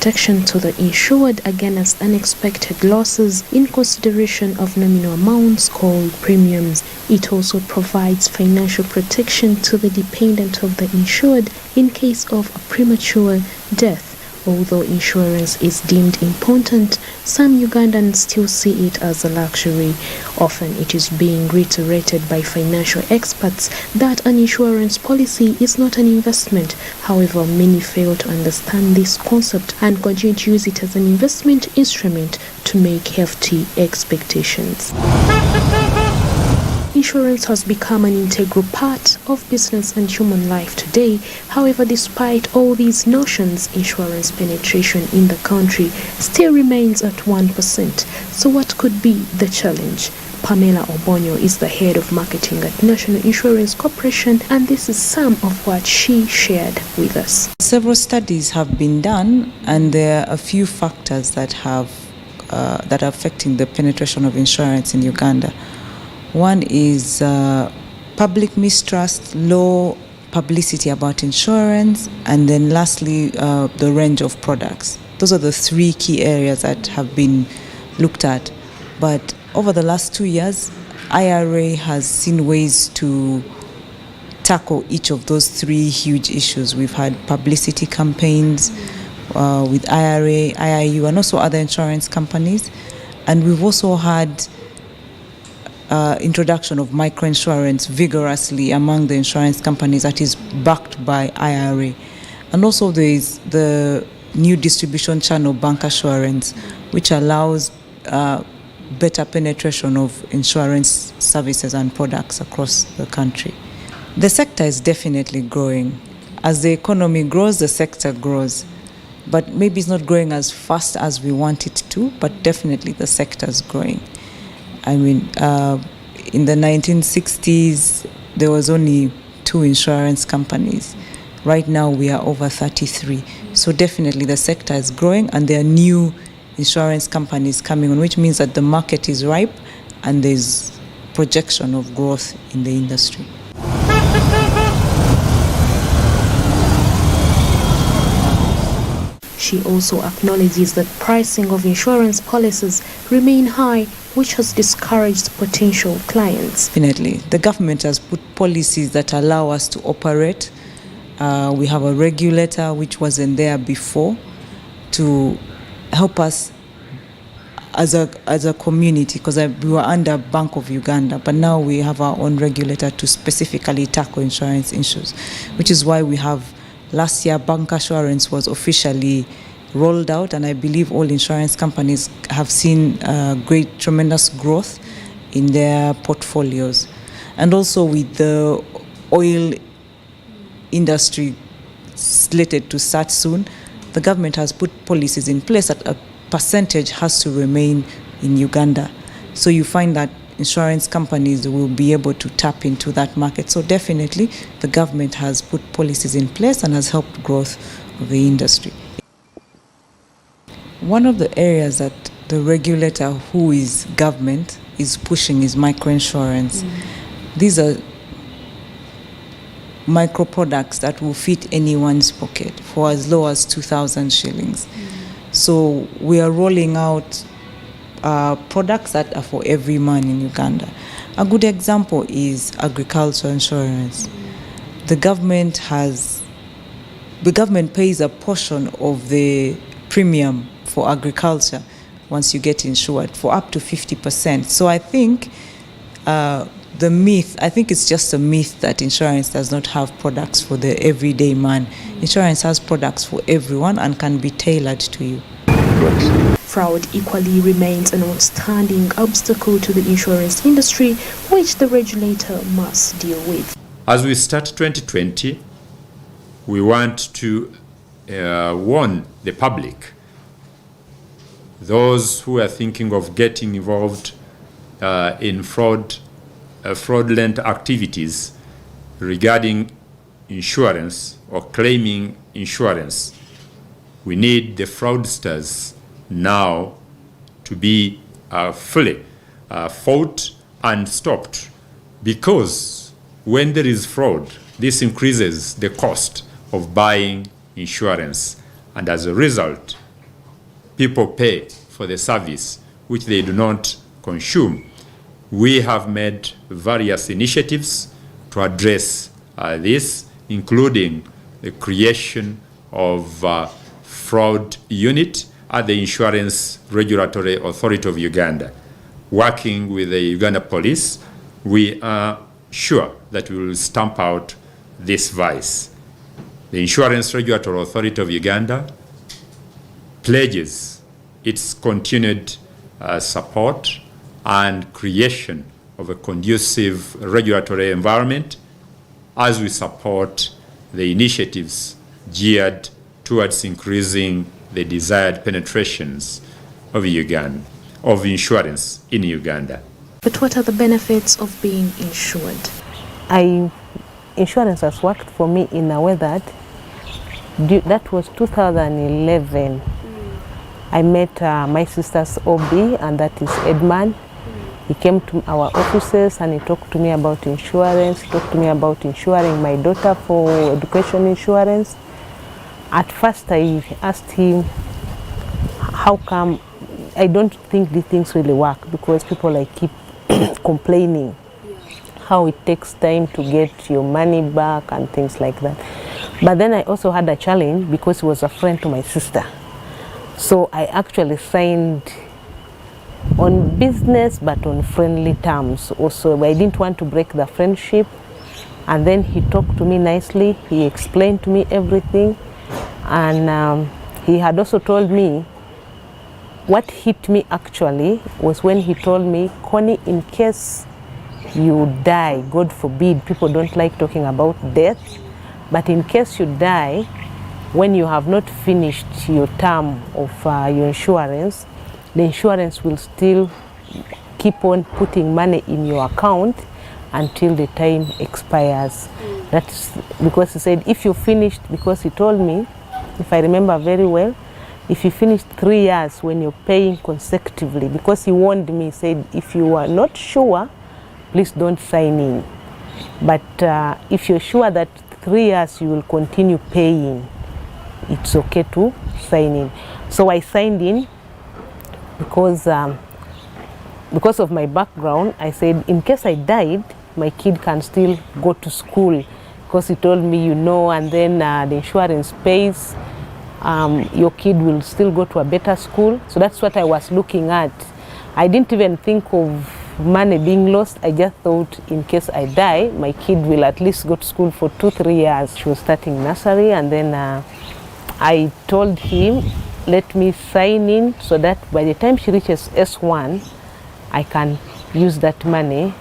protection to the insured against unexpected losses in consideration of nominal amounts called premiums. It also provides financial protection to the dependent of the insured in case of a premature death. Although insurance is deemed important, some Ugandans still see it as a luxury. Often it is being reiterated by financial experts that an insurance policy is not an investment. However, many fail to understand this concept and continue to use it as an investment instrument to make hefty expectations. Insurance has become an integral part of business and human life today. However, despite all these notions, insurance penetration in the country still remains at 1%. So what could be the challenge? Pamela Obonyo is the head of marketing at National Insurance Corporation, and this is some of what she shared with us. Several studies have been done, and there are a few factors that are affecting the penetration of insurance in Uganda. One is public mistrust, low publicity about insurance, and then lastly, the range of products. Those are the three key areas that have been looked at. But over the last 2 years, IRA has seen ways to tackle each of those three huge issues. We've had publicity campaigns with IRA, IIU, and also other insurance companies. And we've also had introduction of microinsurance vigorously among the insurance companies that is backed by IRA. And also there is the new distribution channel, bancassurance, which allows better penetration of insurance services and products across the country. The sector is definitely growing. As the economy grows, the sector grows. But maybe it's not growing as fast as we want it to, but definitely the sector is growing. I mean, in the 1960s, there was only 2 insurance companies. Right now, we are over 33. So definitely the sector is growing, and there are new insurance companies coming on, which means that the market is ripe and there's projection of growth in the industry. She also acknowledges that pricing of insurance policies remain high, which has discouraged potential clients. Definitely. The government has put policies that allow us to operate. We have a regulator which wasn't there before to help us as a community, because we were under Bank of Uganda, but now we have our own regulator to specifically tackle insurance issues, which is why we have last year bancassurance was officially rolled out, and I believe all insurance companies have seen tremendous growth in their portfolios. And also with the oil industry slated to start soon, the government has put policies in place that a percentage has to remain in Uganda. So you find that insurance companies will be able to tap into that market. So definitely the government has put policies in place and has helped growth of the industry. One of the areas that the regulator, who is government, is pushing is microinsurance. These are micro products that will fit anyone's pocket for as low as 2,000 shillings. So we are rolling out products that are for every man in Uganda. A good example is agriculture insurance. The government pays a portion of the premium for agriculture once you get insured for up to 50%. So I think it's just a myth that insurance does not have products for the everyday man. Insurance has products for everyone and can be tailored to you. Fraud equally remains an outstanding obstacle to the insurance industry, which the regulator must deal with. As we start 2020, we want to warn the public, those who are thinking of getting involved in fraudulent activities regarding insurance or claiming insurance. We need the fraudsters now to be fully fought and stopped, because when there is fraud, this increases the cost of buying insurance, and as a result, people pay for the service which they do not consume. We have made various initiatives to address this, including the creation of fraud unit at the Insurance Regulatory Authority of Uganda. Working with the Uganda Police, we are sure that we will stamp out this vice. The Insurance Regulatory Authority of Uganda pledges its continued support and creation of a conducive regulatory environment as we support the initiatives geared towards increasing the desired penetrations of insurance in Uganda. But what are the benefits of being insured? Insurance has worked for me in a way that was 2011. I met my sister's OB, and that is Edman. He came to our offices and he talked to me about insurance. He talked to me about insuring my daughter for education insurance. At first I asked him, how come I don't think these things really work, because people like keep complaining how it takes time to get your money back and things like that. But then I also had a challenge because he was a friend to my sister. So I actually signed on business but on friendly terms also. I didn't want to break the friendship. And then he talked to me nicely. He explained to me everything. And he had also told me, what hit me actually was when he told me, Connie, in case you die, God forbid, people don't like talking about death, but in case you die, when you have not finished your term of your insurance, the insurance will still keep on putting money in your account until the time expires. That's because he said, if you finished, because he told me, if I remember very well, if you finish 3 years when you're paying consecutively, because he warned me, he said, if you are not sure, please don't sign in. But if you're sure that 3 years you will continue paying, it's okay to sign in. So I signed in because of my background. I said, in case I died, my kid can still go to school, because he told me, you know, and then the insurance pays, your kid will still go to a better school. So that's what I was looking at. I didn't even think of money being lost. I just thought, in case I die, my kid will at least go to school for 2-3 years. She was starting nursery, and then I told him, let me sign in so that by the time she reaches S1, I can use that money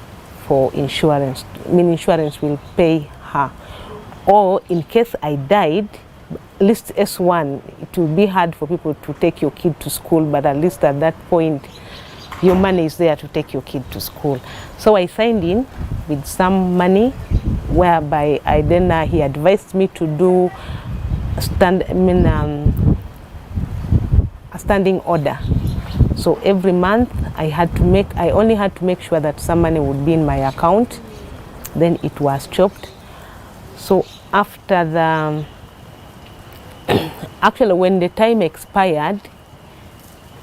for insurance. I mean, insurance will pay her. Or in case I died, at least S1, it will be hard for people to take your kid to school, but at least at that point, your money is there to take your kid to school. So I signed in with some money, whereby he advised me to do a standing order. So every month I only had to make sure that some money would be in my account. Then it was chopped. So after actually when the time expired,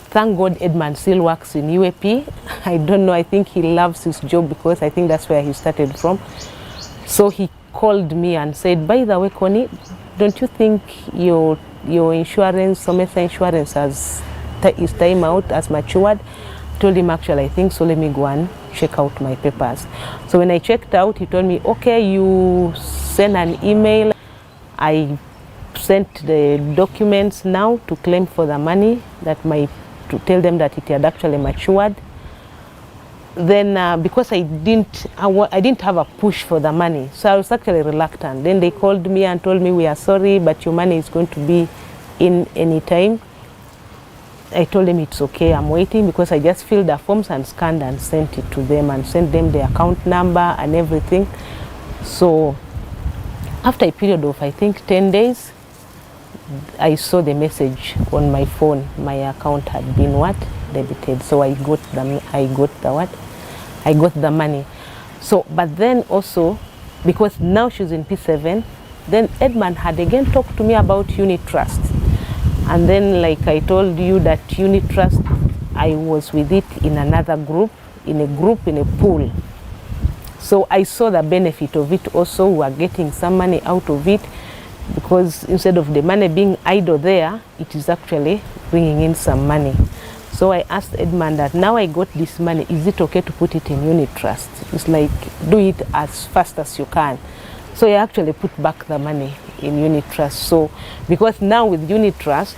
thank God Edmund still works in UAP. I don't know, I think he loves his job, because I think that's where he started from. So he called me and said, by the way, Connie, don't you think your insurance, Somesa insurance is time out, has matured? I told him, actually, I think so, let me go and check out my papers. So when I checked out, he told me, okay, you send an email. I sent the documents now to claim for the money, to tell them that it had actually matured. Then because I didn't have a push for the money, so I was actually reluctant. Then they called me and told me, we are sorry, but your money is going to be in any time. I told them it's okay, I'm waiting, because I just filled the forms and scanned and sent it to them and sent them the account number and everything. So after a period of, I think, 10 days, I saw the message on my phone. My account had been debited. So I got the money. So, but then also, because now she's in P7, then Edmund had again talked to me about unit trust. And then, like I told you, that unit trust, I was with it in another group, in a pool. So I saw the benefit of it also. We are getting some money out of it, because instead of the money being idle there, it is actually bringing in some money. So I asked Edmund that now I got this money, is it okay to put it in unit trust? It's like, do it as fast as you can. So I actually put back the money in unit trust. So because now with unit trust,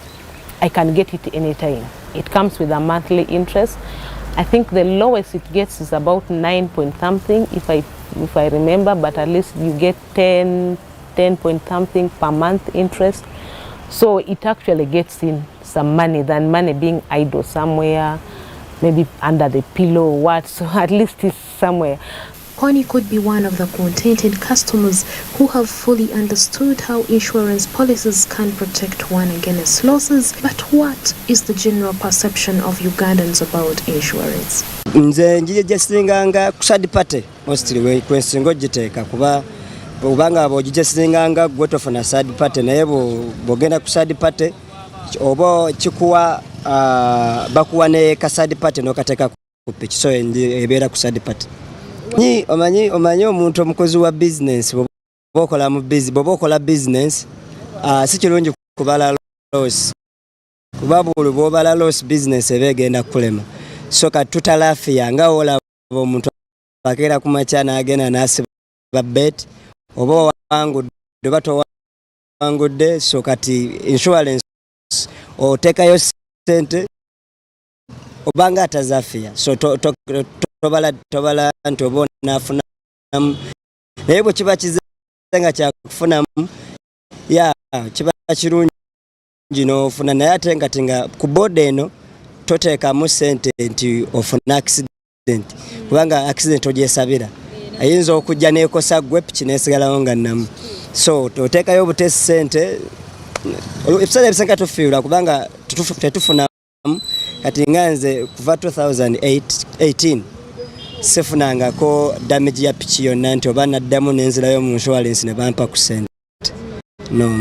I can get it anytime. It comes with a monthly interest. I think the lowest it gets is about 9 point something, if I remember, but at least you get 10 point something per month interest. So it actually gets in some money than money being idle somewhere, maybe under the pillow or what. So at least it's somewhere. Connie could be one of the contented customers who have fully understood how insurance policies can protect one against losses. But what is the general perception of Ugandans about insurance? Nze ngijesinganga kusadipate mostly kwensingo jiteka kuba ubanga bojijesinganga gwetofuna sadipate naye bogenda kusadipate obo chikuwa bakuwa ne kasadipate nokateka kupi so ebera kusadipate. Ni omanyi omuntu omukozi wa business bokola mu busy bokola business si kirungi kubala loss kubabu bobala loss business ebegenda kulema so katutalafiya nga ola omuntu akera kumachana agena nasiba bet obo wangu dobato wangude so kati insurance otekayo sente obanga atazafia so tobala ntobona afuna naye kiba kizenga kyakufuna ya kiba kirungi nofuna naye ate nga tinga ku boda eno toteekamu sente nti ofuna accident kubanga accident ogyesabira ayinza okujja neekosa gwe piki neesigalawo nga nnamu so oteekayo obutesi sente ebiseera ebisinga tufiirwa kubanga tetufunamu kati nga nze kuva 2018 sifunangako damage ya piki yonna nti oba naddamu nenzirayo mu insurance ne bampa ku sente no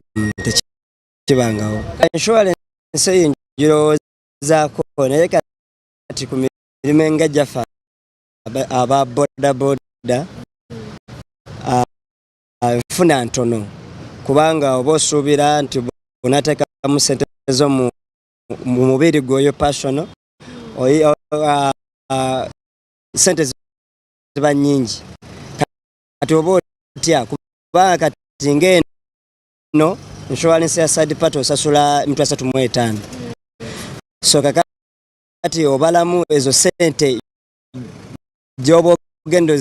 tekibangawo insurance yingirozaako naye kati ku mirimu engajjafa aba bodaboda nfuna ntono kubanga oba osuubira nti onateekamu sente zo mu mubiri gwoyo personal sente ziba nyingi kati oba otya kubanga kati ngeno insurance ya side part osasula $35 so kakati obalamu ezo sente gyoba ogendo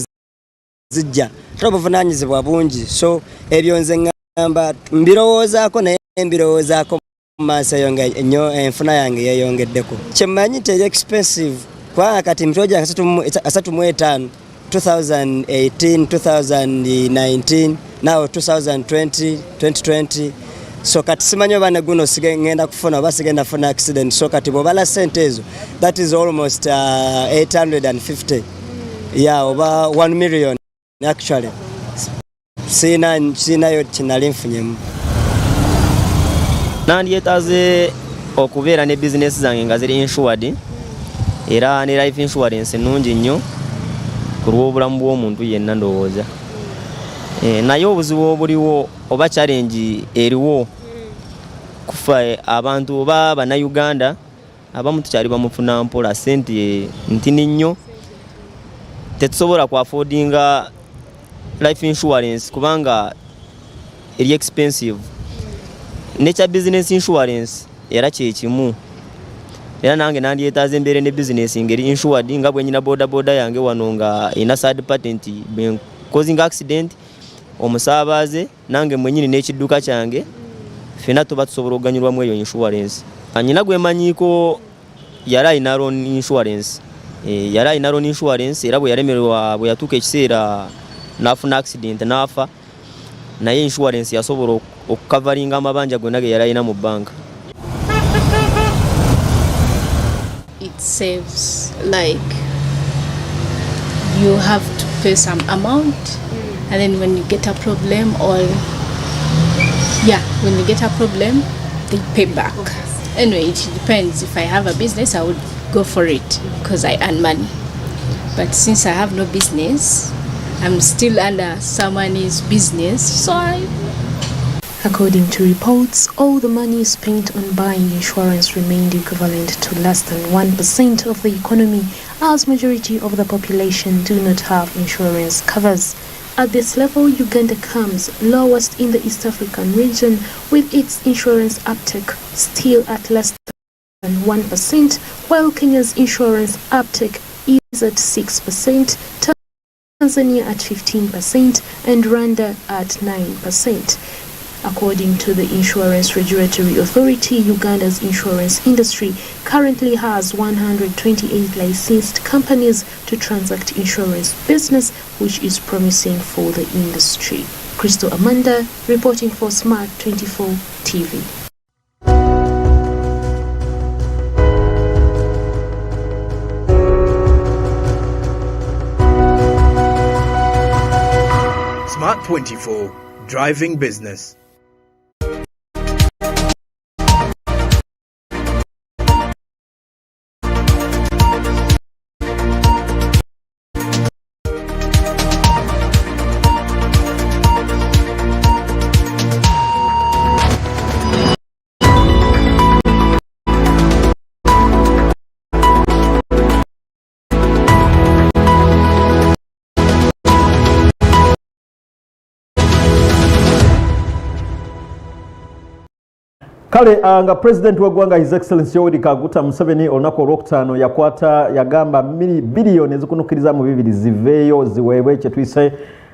zijja tobuvunanyizibwa bungi so ebyo nze ngamba mbirowoozaako naye mbirowoozaako maaso yonga ennyo enfuna yange yeyongeddeko kyemmanyi teri expensive kubanga kati mitoja 35 2018 2019 now 2020 so kati simanyi oba ne guno ngenda kufuna oba sigenda funa accident so kati bwobala sente ezo that is almost 850 yeah oba 1 million actually sinayo kinali nfunyemu nandyetaaze okubeera ne business zange nga ziri insured era ne life insurance ennungi nnyo ku lw'obulamu bw'omuntu yenna ndowooza naye obuzibu obuliwo oba challenge eriwo kufa abantu oba bannayuganda abamu tukyali bamufuna mpola sente ntini nnyo tetusobola ku affordinga life insurance kubanga eri expensive nekya business insurance era kyekimu era nange nandyetaaze embeere ne business ngeri insured nga bwe nyina boda yange wano nga ina third party nti causing accident omusaabaze nange mwenyini n'ekidduka kyange fena tuba tusobola okuganyulwamu eyo insurance nyina gwe manyiiko yali ayina loan insurance era bwe yalemerwa bwe yatuuka ekiseera n'afuna accident n'afa naye insurance yasobola okukavaringa amabanja gonna ge yali ayina mu banka. It saves, like you have to pay some amount and then when you get a problem when you get a problem they pay back. Anyway, it depends. If I have a business, I would go for it because I earn money. But since I have no business, I'm still under someone's business, so According to reports, all the money spent on buying insurance remained equivalent to less than 1% of the economy, as majority of the population do not have insurance covers. At this level, Uganda comes lowest in the East African region, with its insurance uptake still at less than 1%, while Kenya's insurance uptake is at 6%, Tanzania at 15%, and Rwanda at 9%. According to the Insurance Regulatory Authority, Uganda's insurance industry currently has 128 licensed companies to transact insurance business, which is promising for the industry. Crystal Amanda, reporting for Smart 24 TV. Smart 24, driving business. Kale nga president w'eggwanga His Excellency Yoweri Kaguta Museveni olunaku olwokutaano yagamba biliyoni ezikunukiriza mu bibiri ziveeyo ziweebwe kye tuyise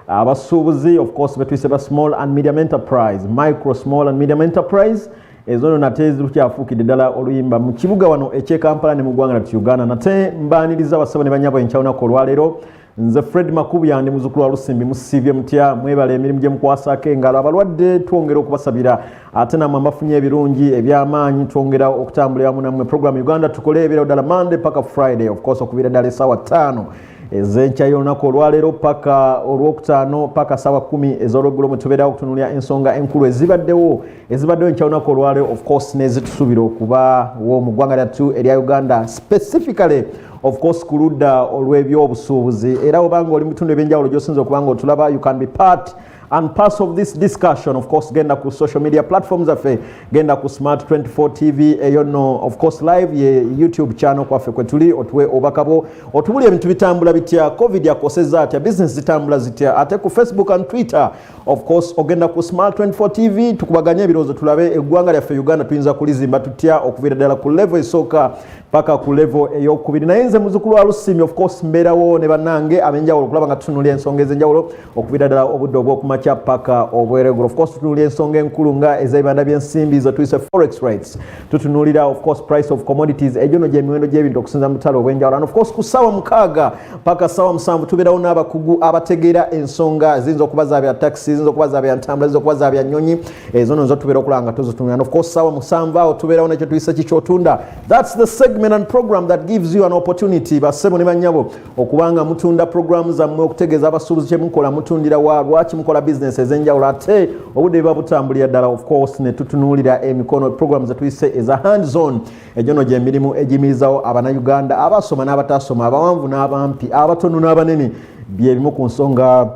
abasuubuzi, of course betuyise ba small and medium enterprise, micro small and medium enterprise. Ezo nate zirukyafuukidde ddala oluyimba mu kibuga wano eky'e Kampala ne mu ggwanga lyattu Uganda. Nate mbaaniriza bassebo ne bannyabo enkya olunaku olwaleero. Nze Fred Makubuya ndi muzzukulu wa Lusimbi, musiibye mutya, mwebale emirimu gye mukwasako engalo. Abalwadde twongera okubasabira ate nammwe abafunye ebirungi eby'amaanyi twongera okutambulira wamu nammwe. Program Uganda Tukole ebeera ddala Monday paka Friday, of course okuviira ddala essaawa 5 ez'enkya y'olunaku olwaleero paka olwokutaano paka ssaawa 10 ez'olweggulo mwe tubeerawo okutunuulira ensonga enkulu ezibaddewo enkya y'olunaku olwaleero, of course n'ezitusuubira okubawo mu ggwanga lyattu erya Uganda, specifically of course ku ludda olw'ebyobusuubuzi. Era obanga oli mu bitundu ebyenjawulo gy'osinza okuba nga otulaba, you can be part and parts of this discussion. Of course genda ku social media platforms affe, genda ku Smart 24 TV eyo no, of course live ye YouTube channel kwaffe kwe tuli, otuwe obakabo otubuli ebintu bitambula bitya, covid yakoseza atya, business zitambula zitya, ate ku Facebook and Twitter. Of course ogenda ku Smart 24 TV tukubaganye ebirowoozo tulabe eggwanga lyaffe Uganda tuyinza kulizimba tutya okuviira ddala ku level esooka paka ku level ey'okubiri. Naye nze muzzukulu wa Lusimbi, of course mbeerawo ne bannange ab'enjawulo okulaba nga tutunuulira ensonga ez'enjawulo okuviira ddala obudde obw'okumakya paka obweregulu. Of course tutunuulira ensonga enkulu nga ez'ebibanda by'ensimbi ze tuyise forex rates, tutunuulira of course price of commodities, egyo no gy'emiwendo gy'ebintu okusinza mu butale obw'enjawulo. And of course ku ssaawa 6 paka ssaawa 7 tubeerawo n'abakugu abategeera ensonga ziyinza okuba za bya taxi, ziyinza okuba za bya ntambula, ziyinza okuba za bya nnyonyi, ezo nno zo tubeera okulaba nga tuzitunulira. And of course ssaawa 7 awo tubeerawo n'ekyo tuyise kikyotunda. That's the segment and program that gives you an opportunity bassebo ne bannyabo okubanga mutunda program zammwe, okutegeeza abasuubuzi kye mukola, mutundira wa lwaki mukola business ez'enjawulo, ate obudde biba butambulira ddala. Of course ne tutunuulira emikono programs zetuyise eza hands on, egyo no gy'emirimu egiyimirizawo abannayuganda abasoma n'abatasoma, abawanvu n'abampi, abatono n'abanene, by'ebimu ku nsonga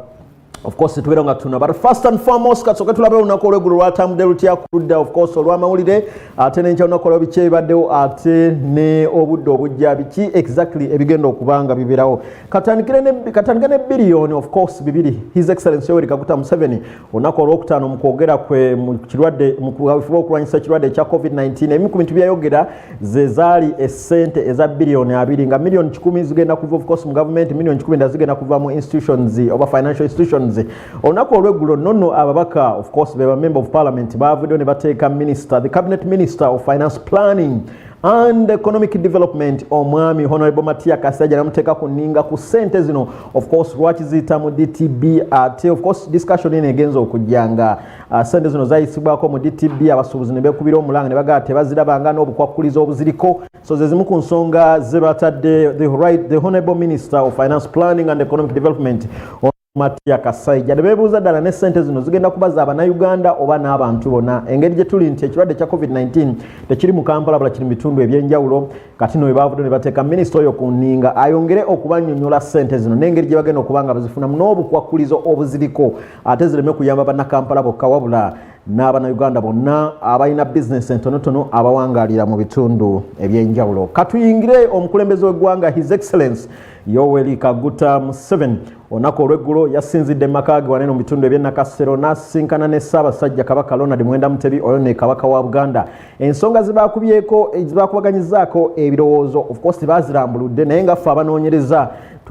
of course tubeera nga tuna. But first and foremost katsoke tulabe olunaku olw'eggulu lwatambudde lutya ku ludda of course olw'amawulire, ate n'enkya olunaku olwa biki ebibaddewo, ate ne obudde obujja biki exactly ebigenda okubanga bibeerawo. Katandike ne biliyoni of course bibiri His Excellency Yoweri Kaguta Museveni olunaku olwokutaano mu kwogera kwe mu kirwadde mu kufuba okulwanyisa ekirwadde ekya COVID-19, ebimu ku bintu byayogera ze zaali essente eza biliyoni 2 nga miliyoni 10 zigenda kuva of course mu government, miliyoni 10 zigenda kuva mu institutions oba financial institutions. Olunaku olw'eggulo nonno ababaka of course be ba member of parliament baavuddeyo ne bateeka minister, the cabinet minister of finance planning and economic development omwami Honorable Matia Kasajja namuteeka ku nninga ku ssente zino of course lwaki ziyita mu DTB, ate of course discussion eno egenza okujjanga ssente zino zayisibwako mu DTB, abasuubuzi ne beekubira omulanga ne bagamba tebazirabanga n'obukwakkulizo obuziriko. So ze zimu ku nsonga ze batadde the honorable minister of finance planning and economic development Matia Kasaija ne bebuuza ddala ne ssente zino zigenda kubaza abannayuganda oba n'abantu bonna engeri gye tuli nti ekirwadde kya COVID-19 tekiri mu Kampala bula kiri mu bitundu ebyenjawulo kati no bebavudde ne bateeka minisita oyo ku nninga ayongere okubannyonnyola ssente zino n'engeri gye bagenda okuba nga bazifunamu n'obukwakkulizo obuziriko ate zireme kuyamba bannakampala bokka wabula n'abannayuganda bonna abalina bizinesi entonotono abawangaalira mu bitundu ebyenjawulo. Katuyingire omukulembeze w'eggwanga His Excellence Yoweri Kaguta Museveni onako olw'eggulo yasinzidde maka ge wanene mu bitundu eby'e Nakasero n'asinkana ne Ssaabasajja Kabaka Ronald Mwenda Mutebi oyo ne Kabaka wa Buganda. Ensonga zibakubyeko zibakubaganyizaako ebirowoozo of course bazirambuludde naye nga ffe abanoonyereza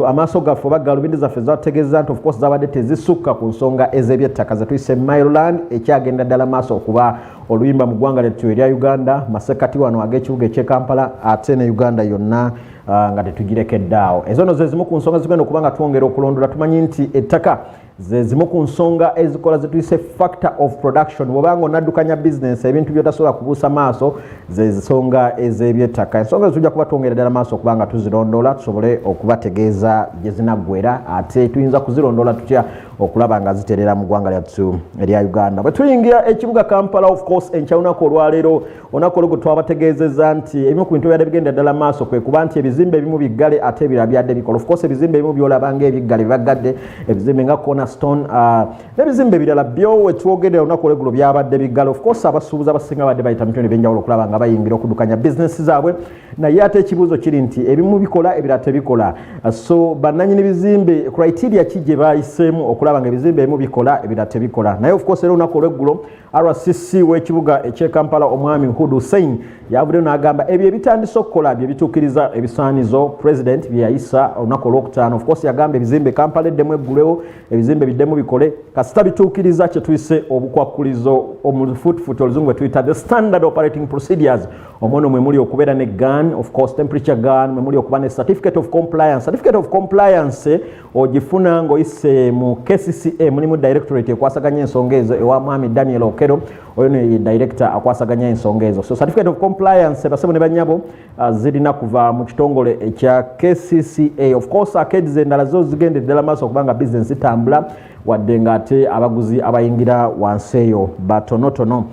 amaaso gaffe oba galubindi zaffe zategeeza nti of course zabadde tezisukka ku nsonga ez'eby'ettaka ze tuyise Maryland ekyagenda ddala maaso okuba oluyimba mu ggwanga lyattu erya Uganda masekati wano ag'ekibuga eky'e Kampala ate ne Uganda yonna nga tetugirekeddaawo. Ezo no ze zimu ku nsonga zigenda okuba nga twongera okulondola. Tumanyi nti ettaka ze zimu ku nsonga ezikola ze tuyise factor of production bw'obanga onaddukanya bizinesi ebintu by'otasobola kubuusa maaso ze zisonga ez'eby'ettaka. Ensonga tujja kuba twongera ddala maaso okuba nga tuzirondoola tusobole okubategeeza gye zinaggwera ate tuyinza kuzirondoola tutya okulaba nga ziterera mu ggwanga lyattu erya Uganda. Bwe tuyingira ekibuga Kampala of course enkya lunaku olwaleero olunaku olwo twabategeezezza nti ebimu ku bintu byadde bigenda ddala maaso kwe kuba nti ebizimbe ebimu biggale ate ebirala byadde bikola. Of course ebizimbe ebimu byolaba ng'ebiggale bibagadde ebizimbe nga Cornerstone n'ebizimbe ebirala byo we twogedera olunaku olw'eggulo byabadde biggale. Of course abasuubuzi abasinga badde bayita mu mitundu ebyenjawulo okulaba nga bayingira okuddukanya bizinesi zaabwe naye ate ekibuuzo kiri nti ebimu bikola ebirala tebikola. So bannannyini bizimbe criteria ki gye bayiseemu okulaba nga ebizimbe ebimu bikola ebirala tebikola. Naye of course era olunaku olw'eggulo RCC w'ekibuga eky'e Kampala omwami Hud Hussein yavuddeyo n'agamba ebyo ebitandise okukola bye bituukiriza ebisaanizo president bye yayisa olunaku olwokutaano. Of course yagamba ebizimbe Kampala eddemu eggulewo ebizimbe biddemu bikole kasita bituukiriza kye tuyise obukwakkulizo omufutufutu oluzungu bwe tuyita the standard operating procedures. Omwono mwe muli okubeera ne gun of course temperature gun mwe muli okuba ne certificate of compliance. Certificate of compliance ogifuna ng'oyise mu KCCA mulimu directorate ekwasaganya ensonga ezo ewa mwami Daniel Okero oyo ne director akwasaganya ensonga ezo. So certificate of compliance basebo ne banyabo zirina kuva mu kitongole ekya KCCA. Of course arcades endala zo zigende ddala maaso okubanga business itambula wadde ng'ate abaguzi abayingira wansi eyo batonotono.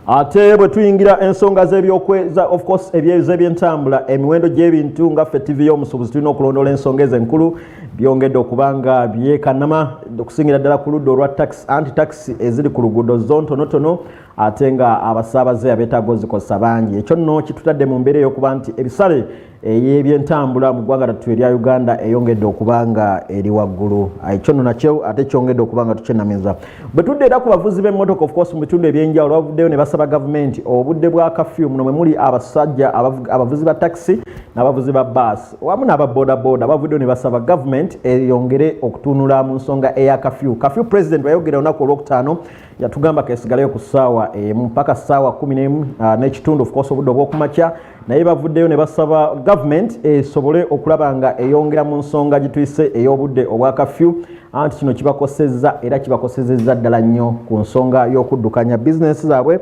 Ate bwe tuyingira ensonga z'ebyokweza of course ebyentambula emiwendo gy'ebintu nga ffe TV y'omusuubuzi tulina okulondoola ensonga ezenkulu byongedde okubanga byekanama okusingira ddala ku ludda olwa anti-taxi eziri ku luguudo zo ntonotono ate nga abasaabaze abeetaaga ozikozesa bangi. Ekyo nno kitutadde mu mbeera ey'okuba nti ebisale eby'ebyentambula mu ggwanga lyattu erya Uganda eyongedde okuba nga eri waggulu. Ekyo nno nakyo ate kyongedde okuba nga tukyenamiza. Bwe tudde era ku bavuzi b'emmotoka of course mu bitundu ebyenjawulo bavuddeyo ne basaba gavumenti obudde bwa kafyu muno mwe muli abasajja abavuzi ba taxi n'abavuzi ba bus wamu n'ababodaboda bavuddeyo ne basaba gavumenti eyongere okutunula mu nsonga eya kafyu. Kafyu president bwayogera olunaku olwokutaano yatugamba kesigaleyo ku ssaawa mpaka ssaawa 11 n'ekitundu of course obudde obw'okumakya naye bavuddeyo ne basaba gavumenti esobole okulaba nga eyongera mu nsonga gituyise ey'obudde obwa kafyu anti kino kibakosezza era kibakosezezza ddala nnyo ku nsonga y'okuddukanya bizinesi zaabwe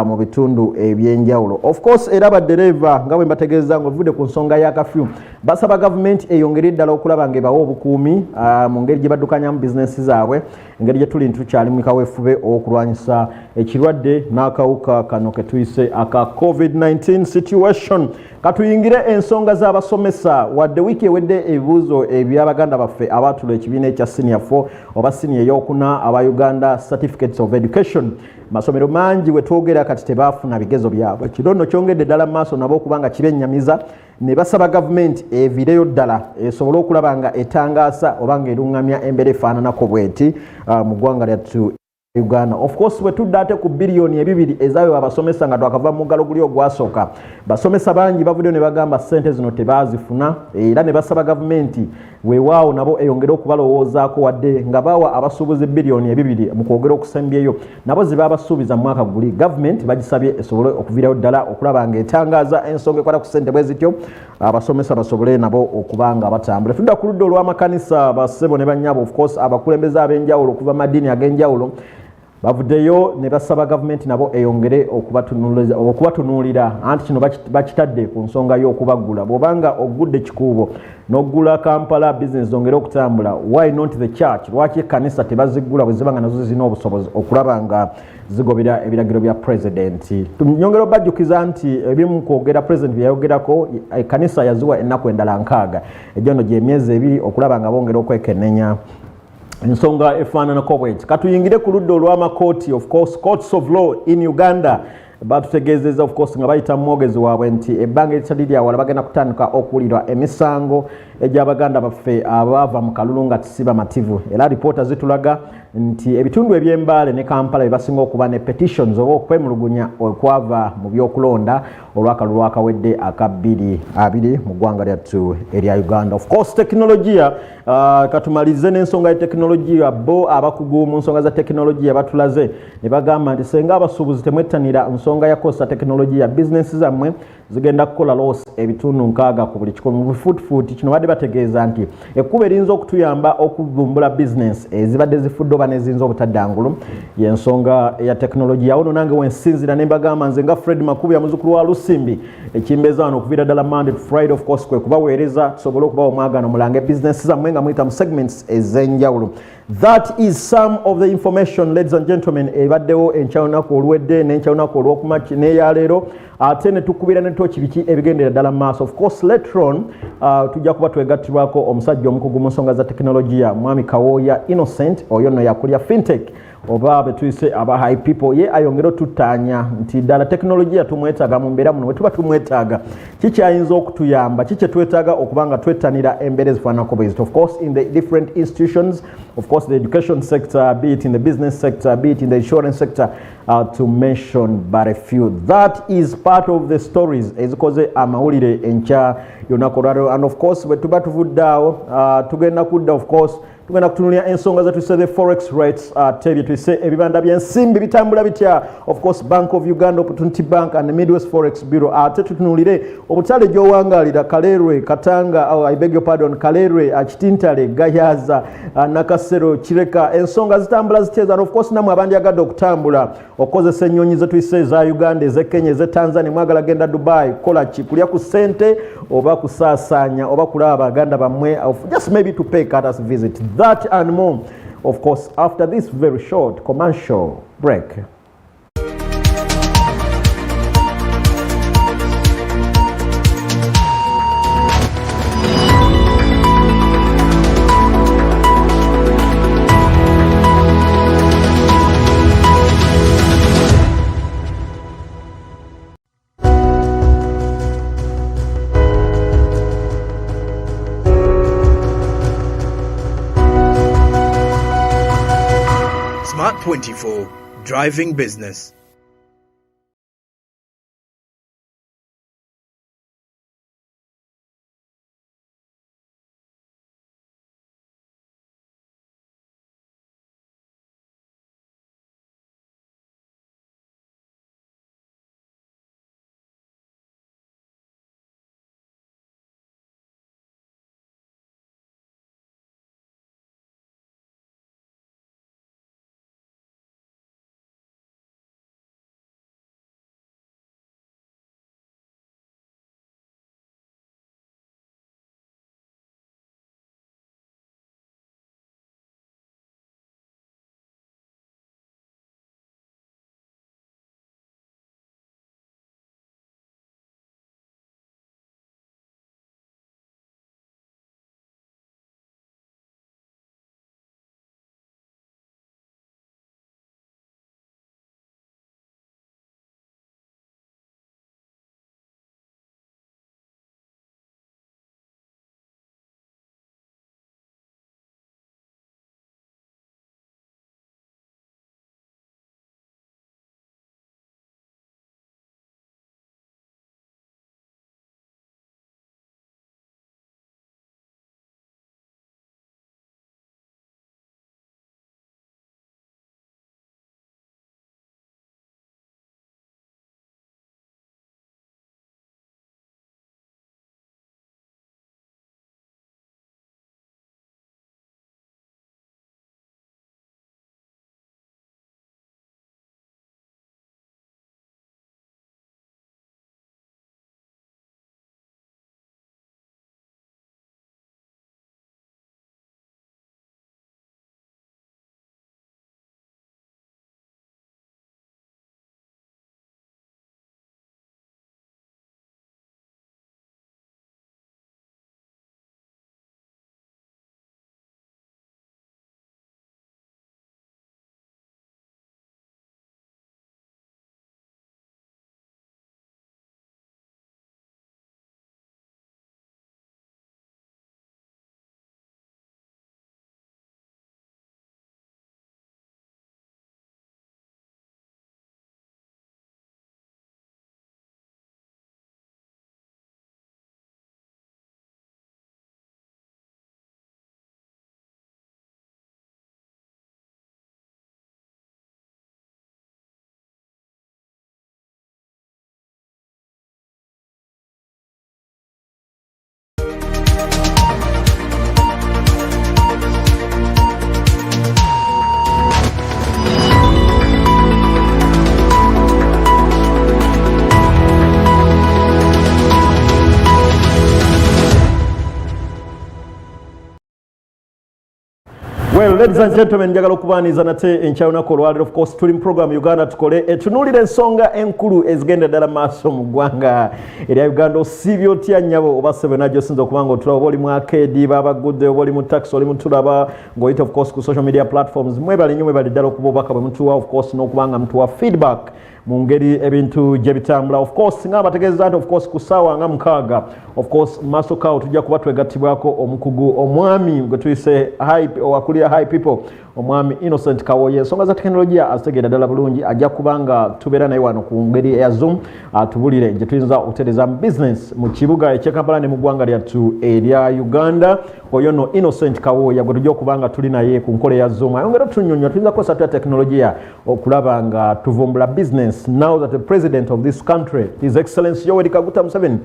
mu bitundu ebyenjawulo. Of course era baddereeva nga bwe mbategeeza ng'ovudde ku nsonga ya kafyu basaba gavumenti eyongere ddala okulaba nga ebawa obukuumi mu ngeri gye baddukanyamu bizinesi zaabwe engeri gye tuli ntukyali mu kaweefube okulwanyisa ekirwadde n'akawuka kano ke tuyise aka COVID-19 situation. Katuyingire ensonga z'abasomesa wadde wiiki ewedde ebibuuzo eby'abaganda baffe abaatula ekibiina ekya senior 4 oba senior ey'okuna aba Uganda certificates of education. Masomero mangi we twogera kati tebaafuna bigezo byabwe. Kino nno kyongedde ddala mu maaso nabo okubanga kibennyamiza ne basaba gavumenti eviireyo ddala esobole okulaba nga etangaasa oba nga eruŋŋamya embeera efaananako bweti mu ggwanga lyattu Uganda. Of course we tudde ate ku bilioni 2 ezaayo abasomesa nga twakava mu muggalo guli ogwasooka. Basomesa bangi bavuddeyo ne bagamba ssente zino tebaazifuna era ne basaba gavumenti weewaawo nabo eyongere okubalowoozaako wadde nga bawa abasuubuzi bilioni 2 mu kwogera okusembyeyo nabo ze babasuubiza mu mwaka guli gavumenti bagisabye esobole okuviirayo ddala okulaba nga etangaaza ensonga ekwata ku ssente bwe zityo abasomesa basobole nabo okuba nga batambula. Tudda ku ludda olw'amakanisa bassebo ne bannyabo of course abakulembeze ab'enjawulo okuva maddiini ag'enjawulo bavuddeyo ne basaba gavumenti nabo eyongere okubatunuulira anti kino bakitadde ku nsonga y'okubagula bw'obanga ogudde kikuubo n'oggula Kampala business zongere okutambula why not the church lwaki ekkanisa tebazigula bwe ziba nga nazo zirina obusobozi okulaba nga zigobera ebiragiro bya pulezidenti nyongera obajjukiza nti ebimu kwogera pulezidenti bye yayogerako ekkanisa yaziwa ennaku endala 6 egyo nno gy'emyezi 2 okulaba nga bongera okwekenneenya ensonga efaananako bweti katuyingire ku ludda olw'amakooti of course courts of law in Uganda batutegeezezza of course nga bayita mwogezi waabwe nti ebbanga eritali lyawala bagenda kutandika okuwulirwa emisango egy'abaganda baffe abaava mu kalulu nga tisiba mativu era alipoota zitulaga nti ebitundu eby'embaale ne Kampala bebasinga okuba ne petitions oba okwemulugunya okwava mu byokulonda olw'akalulu akawedde aka 2020 mu ggwanga lyattu erya Uganda. Of course tekinologiya katumalize n'ensonga ya tekinologiya bo abakugu mu nsonga za tekinologiya batulaze ne bagamba nti senga abasuubuzi temwettanira nsonga ya kosa tekinologiya bizinesi zammwe zigenda kukola loss ebitundu 6 ku buli kikumi mu fuuti kino badde bategeeza nti ekkuba erinza okutuyamba okuvumbula bizinesi ezibadde zifudde oba n'eziyinza obutaddangulu y'ensonga ya tekinologiya awo nange wensinzira ne mbagamba nze nga Fred Makubuya muzzukulu wa Lusimbi ekimbeeza wano okuviira ddala Monday to Friday of course kwe kubaweereza tusobole okubawa omwagano mulange bizinesi zammwe nga muyita mu segments ez'enjawulo. That is some of the information ladies and gentlemen ebaddewo enkyawunaku oluwedde n'enkyawunaku olw'okumakya n'eyaleero ate ne tukubira ne toki biki ebigendera ddala maaso. Of course later on tujja kuba twegattirwako omusajja omukugu mu nsonga za tekinologiya mwami Kawooya Innocent oyo nno yakulya fintech oba betuyise aba high people ye ayongera otutaanya nti ddala tekinologiya tumwetaaga mu mbeera muno we tuba tumwetaaga kikyayinza okutuyamba kikye twetaaga okubanga twettanira embeera ezifaananako bwezito. Of course in the different institutions of course the education sector be it in the business sector be it in the insurance sector to mention but a few. That is part of the stories ezikoze amawulire enkya yonako lwalero and of course bwe tuba tuvuddeawo tugenda kudda of course tugenda kutunuulira ensonga zatuyise the forex rates tebye tuyise ebibanda by'ensimbi bitambula bitya of course Bank of Uganda Opportunity Bank and the Midwest Forex Bureau ate tutunuulire obutale gy'owangaalira Kalerwe Katanga I beg your pardon Kalerwe Kitintale Gayaza Nakasero Kireka ensonga zitambula ziteeza and of course namwe abandyagadde okutambula okozesa ennyonyi zetuyise za Uganda ez'Ekenya ez'Etanzania mwagala genda Dubai kola ki kulya ku ssente oba kusaasaanya oba kulaba baganda bammwe just maybe to pay us visit. That and more, of course, after this very short commercial break. Smart 24, driving business. Well, ladies and gentlemen, njagala okubaniza nate enkyalunako olwaleero. Of course tuli mu program Uganda Tukole etunuulira ensonga enkulu ezigenda ddala maaso mu ggwanga erya Uganda. Osiibye otya nnyabo oba ssebo najjo osinza okubanga otulaba oba oli mu arcade baba gudde oba oli mu taxi oli mutulaba ng'oyita of course ku social media platforms. Mwebale nnyo mwebale ddala okuba obubaka bwe mutuwa of course n'okubanga mutuwa feedback mu ngeri ebintu gye bitambula. Of course nga bategeeza nti of course ku ssaawa nga mukaaga of course maaso kaawo tujja kuba twegattibwako omukugu omwami gwe tuyise akulira high people omwami Innocent Kawoye. Ensonga za tekinologiya azitegeera ddala bulungi ajja kubanga tubeera naye wano ku ngeri eya Zoom atubulire gye tuyinza okutereeza mu business mu kibuga eky'e Kampala ne mu ggwanga lyattu erya Uganda. Oyo no Innocent Kawoye gwe tujja okubanga tuli naye ku nkola ya Zoom. Ayongera tunyonyola tuyinza kukozesa tutya tekinologiya okulaba nga tuvumbula business now that the president of this country, His Excellency Yoweri Kaguta Museveni,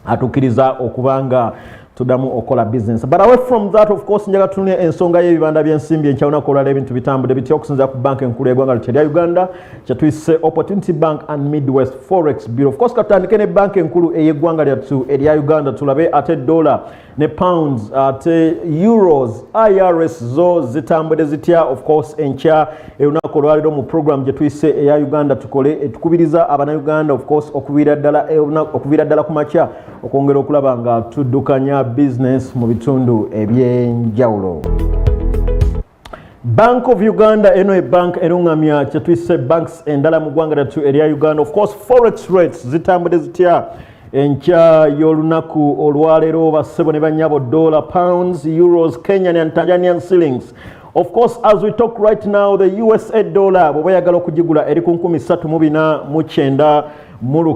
atukkiriza okubanga tudamu okola business. But away from that, of course, njaga tunule ensonga y'ebibanda by'ensimbi enkyalunako olwaleero ebintu bitambudde bitya okusinziira ku banka enkulu y'eggwanga lyattu erya Uganda kye tuyise Opportunity Bank and Midwest Forex Bureau. Of course, katandike ne banka enkulu ey'eggwanga lyattu erya Uganda tulabe ate dollar ne pounds ate euros IRS zo zitambudde zitya. Of course, enkya olunaku olwaleero mu program gye tuyise eya Uganda Tukole etukubiriza Abannayuganda of course okuviira ddala ku makya okwongera okulaba nga tuddukanya business mu bitundu ebyenjawulo. Bank of Uganda eno bank erungamya kye tuyise banks endala mu ggwanga lyattu erya Uganda. Of course forex rates zitambudde zitya enkya y'olunaku olwaleero bassebo ne bannyabo dollar, pounds, euros, Kenyan and Tanzanian shillings. Of course, as we talk right now, the USA dollar bw'oba yagala okugigula eri ku 349 mu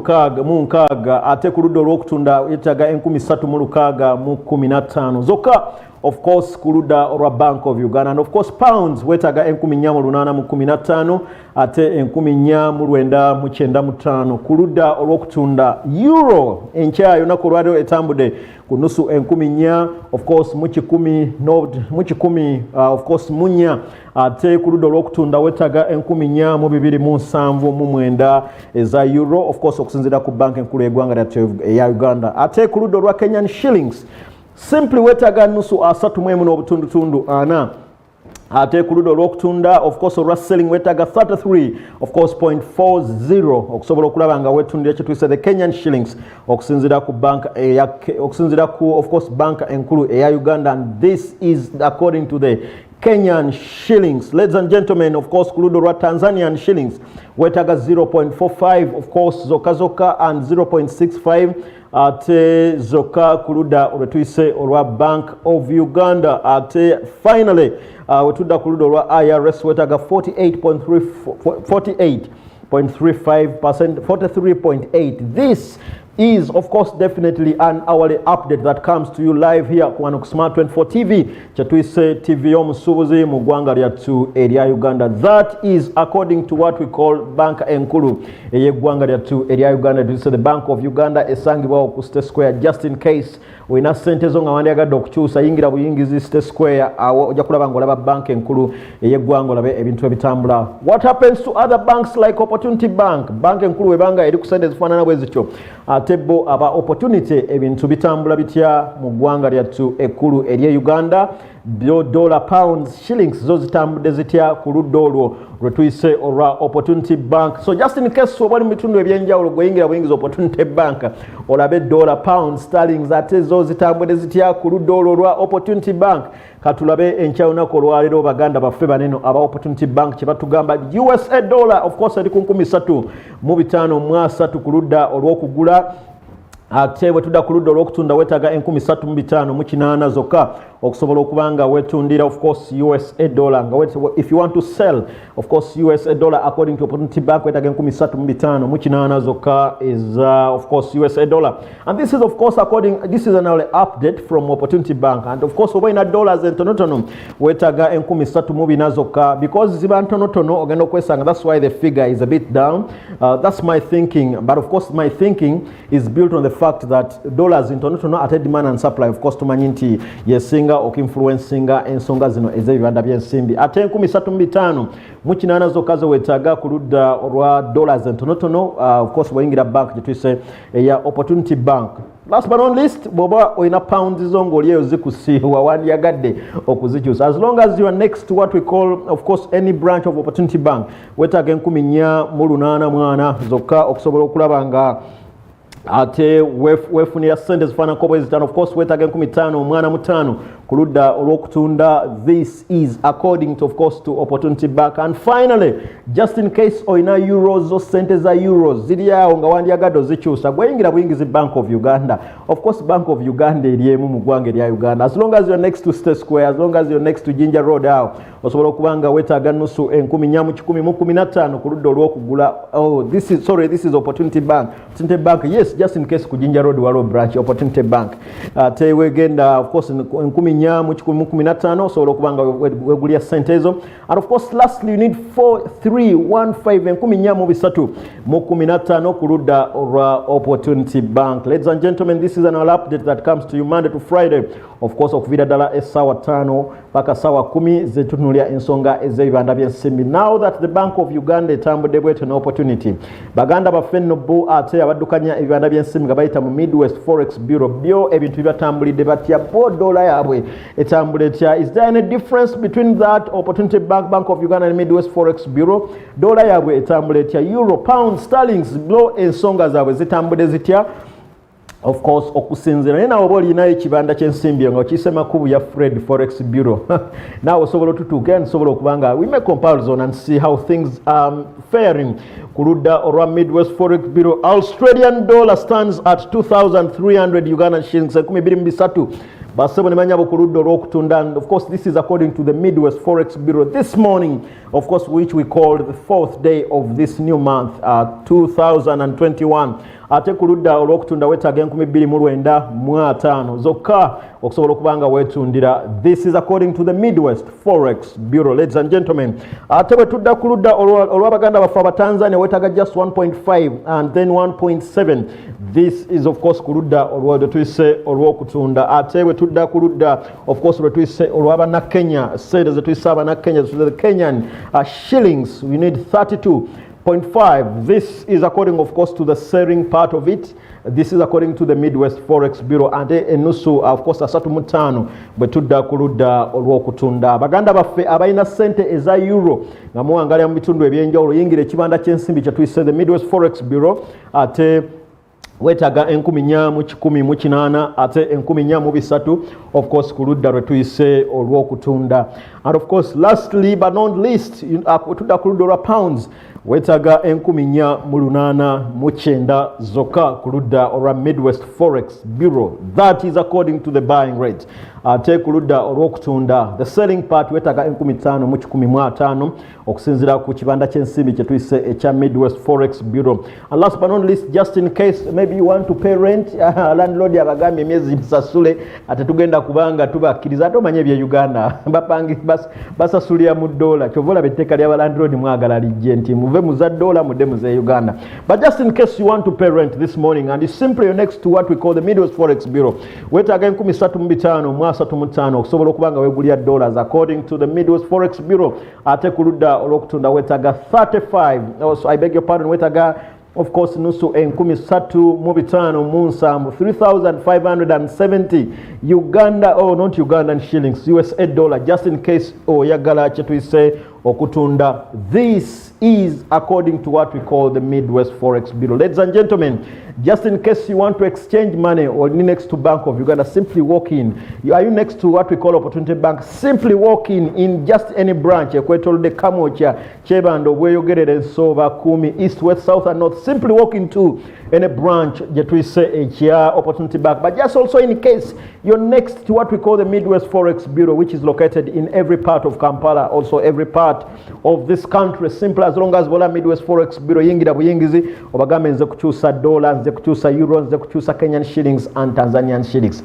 nkaaga ate ku ludda olw'okutunda yeetaaga 3,615 zokka. Of course, ku ludda olwa Bank of Uganda. And of course, pounds weetaaga 4,815 ate 4,995 ku ludda olw'okutunda. Euro enkya yonna ku lwaleero etambudde ku nusu 4,000 of course mu kikumi of course munya ate ku ludda olw'okutunda weetaaga 4,279 eza euro of course okusinziira ku banka enkulu y'eggwanga lyattu eya Uganda. Ate ku ludda olwa Kenyan shillings simply weetaaga nusu 34 ate ku ludda olw'okutunda of course olwa selling weetaaga 33 of course 0.40 okusobola okulaba nga weetundira kye tuyise the Kenyan shillings okusinziira ku banka okusinziira ku of course banka enkulu eya Uganda. And this is according to the Kenyan shillings. Ladies and gentlemen, of course ku ludda olwa Tanzanian shillings weetaaga 0.45 of course zoka and 0.65 ate zoka ku ludda olwetuyise olwa Bank of Uganda. Ate finally wetudda ku ludda olwa IRS weetaaga 48.35%, 43.8. This is of course definitely an hourly update that comes to you live here on Smart 24 TV chatwise TV y'omusuubuzi mu ggwanga lyattu erya Uganda. That is according to what we call banka enkulu ey'eggwanga lyattu erya Uganda. This is the Bank of Uganda esangibwawo ku State Square. Just in case oyina ssente zo nga wandyagadde okukyusa yingira buyingizi State Square awo ojja kulaba ng'olaba banka enkulu ey'eggwanga olabe ebintu ebitambula. What happens to other banks like Opportunity Bank? Banka enkulu webanga eri ku ssente zifaanana bwe zityo ate bo aba Opportunity ebintu bitambula bitya mu ggwanga lyattu ekkulu erya Uganda. Dollar, pounds, shillings zo zitambudde zitya ku ludda olwo lwe tuyise olwa Opportunity Bank. So just in case oba oli mu bitundu ebyenjawulo gweyingira buyingiza Opportunity Bank olabe dollar, pounds, sterlings ate zo zitambudde zitya ku ludda olwo olwa Opportunity Bank. Katulabe enkyawunako olwaleero baganda baffe baneno aba Opportunity Bank kye batugamba USA dollar of course eri ku 353 ku ludda olw'okugula ate bwetudda ku ludda olw'okutunda weetaaga 3,508 zokka okusobola okubanga wetundira of course USA dollar nga if you want to sell of course USA dollar according to Opportunity Bank weetaaga 3,508 zokka is of course USA dollar. And this is of course this is an update from Opportunity Bank. And of course oba ina dollars entonotono weetaaga 3,400 zokka because ziba ntonotono ogenda okwesanga. That's why the figure is a bit down. That's my thinking, but of course my thinking is built on the fact that dollars ntonotono ate demand and supply of course tumanyi nti yesinga okinfluencinga ensonga zino ez'ebibanda by'ensimbi. Ate 3,508 zokka zo weetaaga ku ludda olwa dollars entonotono of course bw'oyingira bank gye tuyise eya Opportunity Bank. Last but not least, boba oina pounds zongo liyo zikusiwa wandiyagadde okuzikyusa. As long as you are next to what we call, of course, any branch of Opportunity Bank, wetaaga 14 mwana zokka okusobola okulaba nga ate wefunira sente zifaana nkobo ezitano. Of course, wetaaga 15 mwana mutano kuludda olw'okutunda. This is according to, of course, to Opportunity Bank. And finally, just in case oina euros or sente za euros ziri awo nga wandiyagadde ozikyusa, gweyingira buyingizi Bank of Uganda. Of course, Bank of Uganda eri emu mu ggwanga erya Uganda. As long as you're next to State Square, as long as you're next to Jinja Road awo, osobola okuba nga wetaaga nusu 14,115 kuludda olw'okugula. Oh, this is Opportunity Bank. Opportunity Bank, yes, just in case ku Jinja Road waliwo branch Opportunity Bank. Tewegenda, of course, 14,115 osobola okuba nga wegulya sente ezo. And of course, lastly, you need 4315 kuludda olwa Opportunity Bank. Ladies and gentlemen, this is another update that comes to you Monday to Friday. Of course, okuvira ddala essaawa 5 paka essaawa 10 zetutunulira ensonga ez'ebibanda by'ensimbi. Now that the Bank of Uganda etambudde bwetyo n'opportunity, baganda baffe nno bo ate abaddukanya ebibanda by'ensimbi nga bayita mu Midwest Forex Bureau, byo ebintu bibatambulidde batya, bo dola yaabwe etambula etya? Is there any difference between that Opportunity Bank, Bank of Uganda and Midwest Forex Bureau? Dola yaabwe etambula etya? Euro, pound, sterlings, blo ensonga zaabwe zitambudde zitya? Of course, okusinzira naye nawe oba olinayo ekibanda ky'ensimbi nga okiyise MAKUBUYA Fred Forex Bureau. Now osobola otutuuka and osobola okuba nga we make comparison and see how things are faring. Kuludda olwa Midwest Forex Bureau, Australian dollar stands at 2,300 Ugandan shillings, 23 basebo nemanya bukuludda olw'okutunda. And of course, this is according to the Midwest Forex Bureau this morning, of course, which we called the 4th day of this new month, 2021. Ate kuludda olw'okutunda wetaaga 29,500 zokka okusobola okuba nga weetundira. This is according to the Midwest Forex Bureau, ladies and gentlemen. Ate bwe tudda kuludda olw'abaganda baffe Abatanzania wetaaga just 1.5 and then 1.7. This is, of course, kuludda olw'etuyise olw'okutunda. Ate bwe tudda kuludda, of course, lwetuyise olw'Abannakenya, sente zetuyise Abannakenya, the Kenyan shillings, we need 32.5. This is according, of course, to the selling part of it. This is according to the Midwest Forex Bureau. And enusu, of course, 35 bwe tudda kuludda olw'okutunda. Baganda baffe abalina sente eza euro nga muwangalira mu bitundu ebyenjawulo, yingira ekibanda ky'ensimbi kye tuyise the Midwest Forex Bureau. Ate wetaaga 4,118 ate 4,300 of course kuludda lwe tuyise olw'okutunda. And of course, lastly but not least, tudda kuludda olwa pounds wetaaga 4,809 zokka kuludda olwa Midwest Forex Bureau. That is according to the buying rate. Ate kuludda olw'okutunda, the selling part wetaaga 5,115 okusinziira ku kibanda ky'ensimbi kye tuyise ekya Midwest Forex Bureau. And last but not least, just in case maybe you want to pay rent, landlord abagambye emyezi musasule, ate tugenda kubanga tubakkiriza, ate omanye ebye Uganda bapangi basasulira mu dola. Kyova olaba etteeka ly'aba landlord mwagala lijje nti muve mu za dola mudde mu za Uganda. But just in case you want to pay rent this morning, and it's simply next to what we call the Midwest Forex Bureau, wetaaga 35,000 okusobola okuba nga weegulira dollars according to the Midwest Forex Bureau. Ate kuludda olw'okutunda wetaaga 35, I beg your pardon, wetaaga of course nusu 35,7 3,570 Uganda, not Ugandan shillings, USA dollar, just in case oyagala kye tuyise okutunda. This is according to what we call the Midwest Forex Bureau. Ladies and gentlemen, just in case you want to exchange money or next to Bank of Uganda, simply walk in. Are you next to what we call Opportunity Bank? Simply walk in just any branch. Ekwetolode Kamocha, Chebando, Weyogerere, Ensova, Kumi, East, West, South and North. Simply walk into any branch that we say here, Opportunity Bank. But just also in case you're next to what we call the Midwest Forex Bureau, which is located in every part of Kampala, also every part of this country. Simple as long as Bola Midwest Forex Bureau yingira buyingizi obagambe nze kukyusa dollars, nze kukyusa euros, nze kukyusa Kenyan shillings and Tanzanian shillings.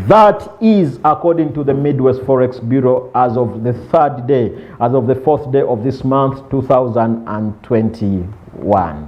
That is according to the Midwest Forex Bureau as of the 4th day of this month 2021.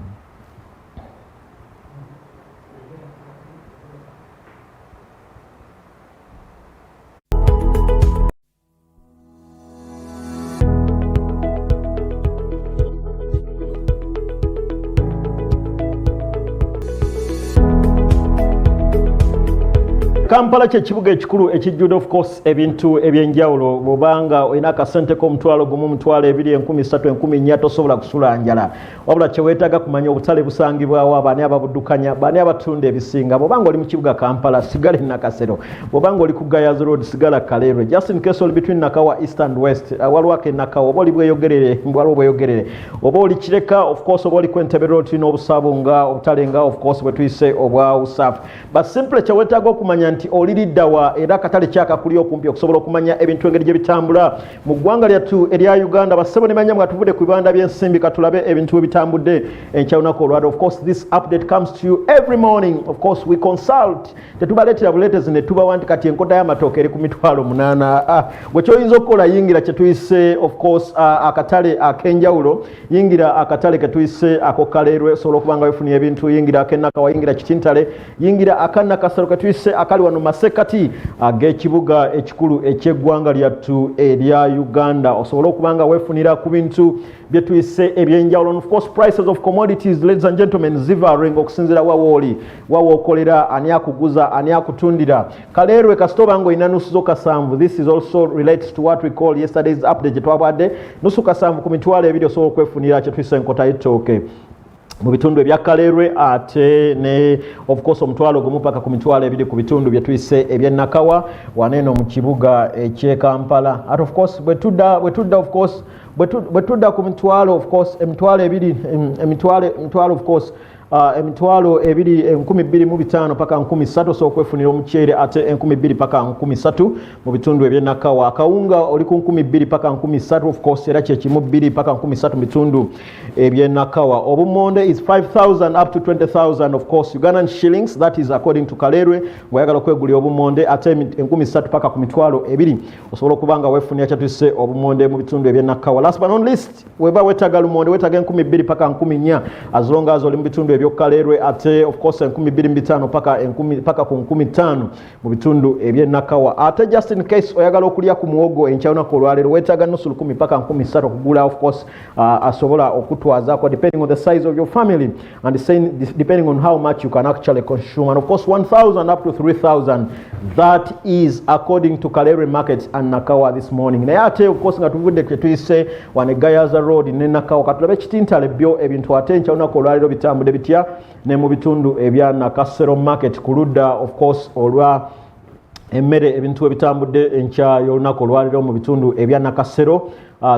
Kampala ky'ekibuga ekikulu ekijjudde of course ebintu ebyenjawulo bw'obanga olina akasente k'omutwalo gumu mutwalo ebiri 13,000 14,000 tosobola kusula njala wabula kye weetaaga kumanya obutale busangibwawo abaani ababuddukanya baani abatunda ebisinga bw'obanga oli mu kibuga Kampala sigala Nakasero bw'obanga oli ku Gayaz Road sigala Kaleerwe just in case oli between Nakawa East and West waliwo Nakawa oba oli bweyogerere waliwo bweyogerere oba oli Kireka of course oba oli ku Entebbe Road tulina obusaabo nga obutale nga of course bwe tuyise obwa Usafu but simple kye weetaaga okumanya nti oliddawa era akatale kyakakuli okumpi okusobola okumanya ebintu engeri gye bitambula mu ggwanga lyattu erya Uganda bassebo ne banyamwe atuvudde ku bibanda by'ensimbi katulabe ebintu ebitambudde enkyawunako olwado of course this update comes to you every morning of course we consult tetubaleetera buleetezi ne tubawa nti kati enkota y'amatooke eri ku mitwalo 8 bwe kyoyinza okukola yingira kye tuyise of course akatale ak'enjawulo yingira akatale ke tuyise ako Kaleerwe osobola okubanga wefuniye ebintu yingira ak'Enakawa yingira Kitintale yingira akanakasero ke tuyise akali wano masekati ag'ekibuga ekikulu eky'eggwanga lyattu erya Uganda osobola okubanga weefunira ku bintu bye tuyise ebyenjawulo of course prices of commodities ladies and gentlemen zivarying okusinziira wawooli wawookolera ani akuguza ani akutundira Kaleerwe kasita obanga olina nusu zo kasanvu this is also related to what we call yesterday's update gye twabadde nusu kasanvu ku mitwalo ebiri osobola okwefunira kye tuyise enkota y'ettooke mu bitundu ebya Kaleerwe ate ne of course omutwalo gumu paka ku mitwalo ebiri ku bitundu bye tuyise eby'Enakawa waneeno mu kibuga eky'e Kampala at of course bwe tudda of course bwe tudda ku mitwalo of course emitwalo ebiri emitwalo of course emitwalo ebiri 25,000 paka 3,000 so kwefunira omuceere ate 2,000 paka 3,000 mu bitundu eby'Enakawa akawunga oli ku 2,000 paka 3,000 of course era kye kimu 2 paka 3,000 mu bitundu eby'Enakawa obumonde is 5,000 up to 20,000 of course Ugandan shillings that is according to Kaleerwe bwayagala okwegulira obumonde ate 3,000 paka ku mitwalo ebiri osobola okubanga weefunira kye tuyise obumonde mu bitundu eby'Enakawa last but not least weba wetaaga lumonde wetaaga 2,000 paka 4,000 as long as oli mu bitundu Kaleerwe ate of course 2,500 paka ku 15,000 mu bitundu eby'Enakawa ate just in case oyagala okulya ku muwogo enkyawunako olwaleero weetaaga nusu 10 paka 3,000 okugula of course asobola okutwazako depending on the size of your family and depending on how much you can actually consume and of course 1,000 up to 3,000 that is according to Kaleerwe market and Nakawa this morning naye ate of course nga tuvudde kye tuyise wane Gayaza Road ne Nakawa katulabe Kitintale byo ebintu ate enkyawunako olwaleero bitambudde bitya ne mu bitundu ebya Nakasero market kuludda of course olwa emmere ebintu ebitambudde enkya y'olunaku olwaleero mu bitundu ebya Nakasero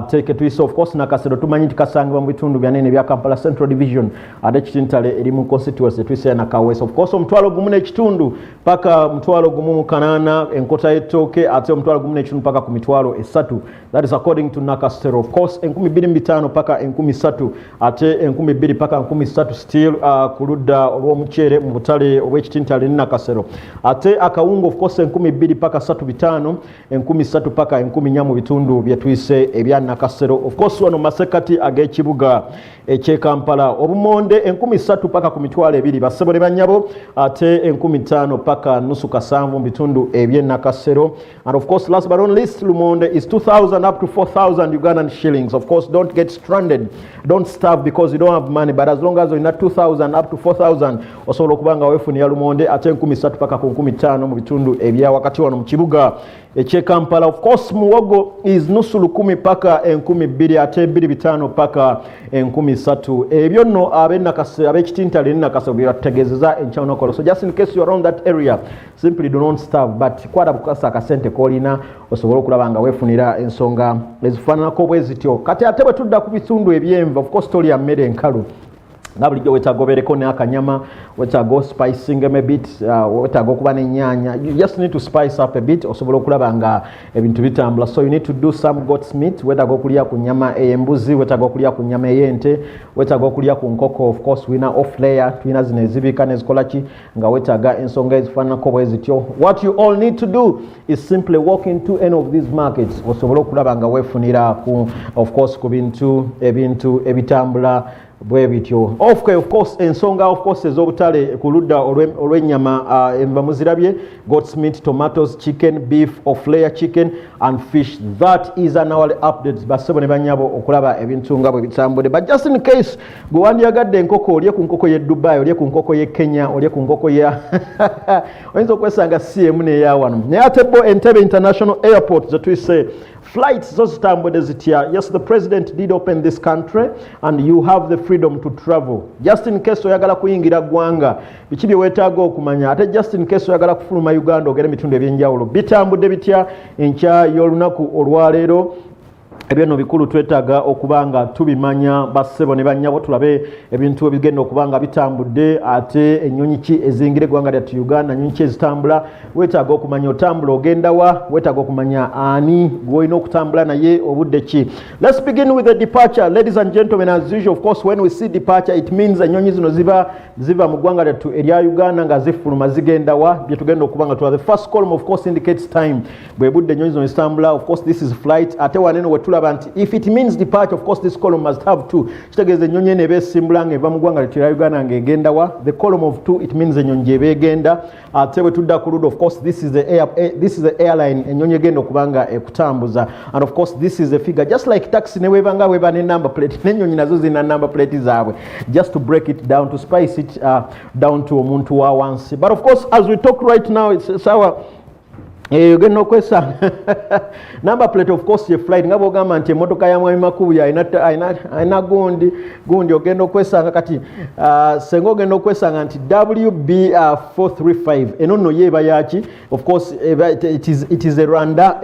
take tuyise of course Nakasero tumanyi nti kasangibwa mu bitundu byanene bya Kampala Central Division ate Kitintale eri mu constituency tuyise ya Nakawes of course omutwalo gumu n'ekitundu paka mutwalo gumu mu kanaana enkota y'ettooke ate omutwalo gumu n'ekitundu paka ku mitwalo 3 that is according to Nakasero of course 2,500 paka 3,000 ate 2,000 paka 3,000 still ku ludda olw'omuceere mu butale obw'Ekitintale ne Nakasero ate akawunga of course 2,000 paka 3,500 3,000 paka 1,400 mu bitundu bye tuyise ebya Nakasero of course wano masekati ag'ekibuga eky'e Kampala obumonde 3,000 paka ku mitwalo 2 bassebo ne bannyabo ate 15,000 paka nusu kasanvu mu bitundu eby'e Nakasero and of course last but not least lumonde is 2,000 up to 4,000 Ugandan shillings of course don't get stranded don't starve because you don't have money but as long as you're 2,000 up to 4,000 osobola okubanga weefunira lumonde ate 3,000 paka ku 15,000 mu bitundu ebya wakati wano mu kibuga eky'e Kampala of course muwogo is nusu 10 paka 2,000 ate 2,500 paka 3,000 ebyo nno ab'Ekitintale ne Nakasero bye bategeezeza enkyawunako so just in case you're around that area simply do not starve but kwata bukasa akasente k'olina osobola okulaba nga weefunira ensonga ezifaananako bwe zityo kati ate bwe tudda ku bitundu ebyenva of course tolya mmere enkalu nga bulijjo wetaaga obeereko n'akanyama wetaaga spicing a bit wetaaga okuba n'ennyaanya you just need to spice up a bit osobola okulaba nga ebintu bitambula so you need to do some goat's meat wetaaga okulya ku nnyama ey'embuzi wetaaga okulya ku nnyama ey'ente wetaaga okulya ku nkoko of course wina off layer tulina zino ezibiika nezikola ki nga wetaaga ensonga ezifaananako bwe zityo what you all need to do is simply walk into any of these markets osobole okulaba nga weefunira ku of course ku ebintu ebitambula bwe bityo. Of course ensonga of course ez'obutale ku ludda olw'ennyama enva muzirabye, goat's meat, tomatoes, chicken, beef of layer chicken and fish. That is an hourly update basebo ne banyabo okulaba ebintu nga bwe bitambudde. But just in case gwe wandyagadde enkoko, olye ku nkoko ye Dubai, olye ku nkoko ye Kenya, olye ku nkoko ya oyinza okwesanga CM neya wano. Naye ate bo Entebbe International Airport ze tuyise flights zo zitambudde zitya. Yes, the president did open this country and you have the freedom to travel. Just in case oyagala kuyingira ggwanga, biki bye weetaaga okumanya, ate just in case oyagala kufuluma Uganda ogere ebitundu ebyenjawulo, bitambudde bitya enkya y'olunaku olwaleero. Ebyo bikulu twetaaga okubanga tubimanya bassebo ne bannyabo, tulabe ebintu ebigenda okubanga bitambudde, ate ennyonyi ki ezingire eggwanga lyattu Uganda, ennyonyi ki ezitambula. Weetaaga okumanya otambula ogenda wa, weetaaga okumanya ani gw'olina okutambula naye obudde ki. Let's begin with the departure, ladies and gentlemen. As usual, of course, when we see departure, it means ennyonyi zino ziva mu ggwanga lyattu erya Uganda nga zifuluma zigenda wa, bye tugenda okubanga tula. The first column of course indicates time, bwe budde ennyonyi zino zitambula. Of course this is flight, ate waneno wetula. If it means departure, of course this column must have two. Kitegeeza ennyonyi eno eba esimbula ng'eva mu ggwanga lyattu erya Uganda ng'egenda wa. The column of two, it means ennyonyi gy'eba egenda. Ate bwe tudda ku ludda, of course this is the airline ennyonyi egenda okubanga ekutambuza. And of course this is a figure, just like taxi ne webanga weba ne number plate, n'ennyonyi nazo zina number plate zaabwe, just to break it down, to spice it down to omuntu wa wansi. But of course as we talk right now, it's our ogenda okwesanga number plate of course ye flight nga bwogamba nti emmotoka ya mwami Makubuya ayina gundi ogenda okwesanga kati senga ogenda okwesanga nti WB435 eno nno yeeba yaki. Of course it is a Rwanda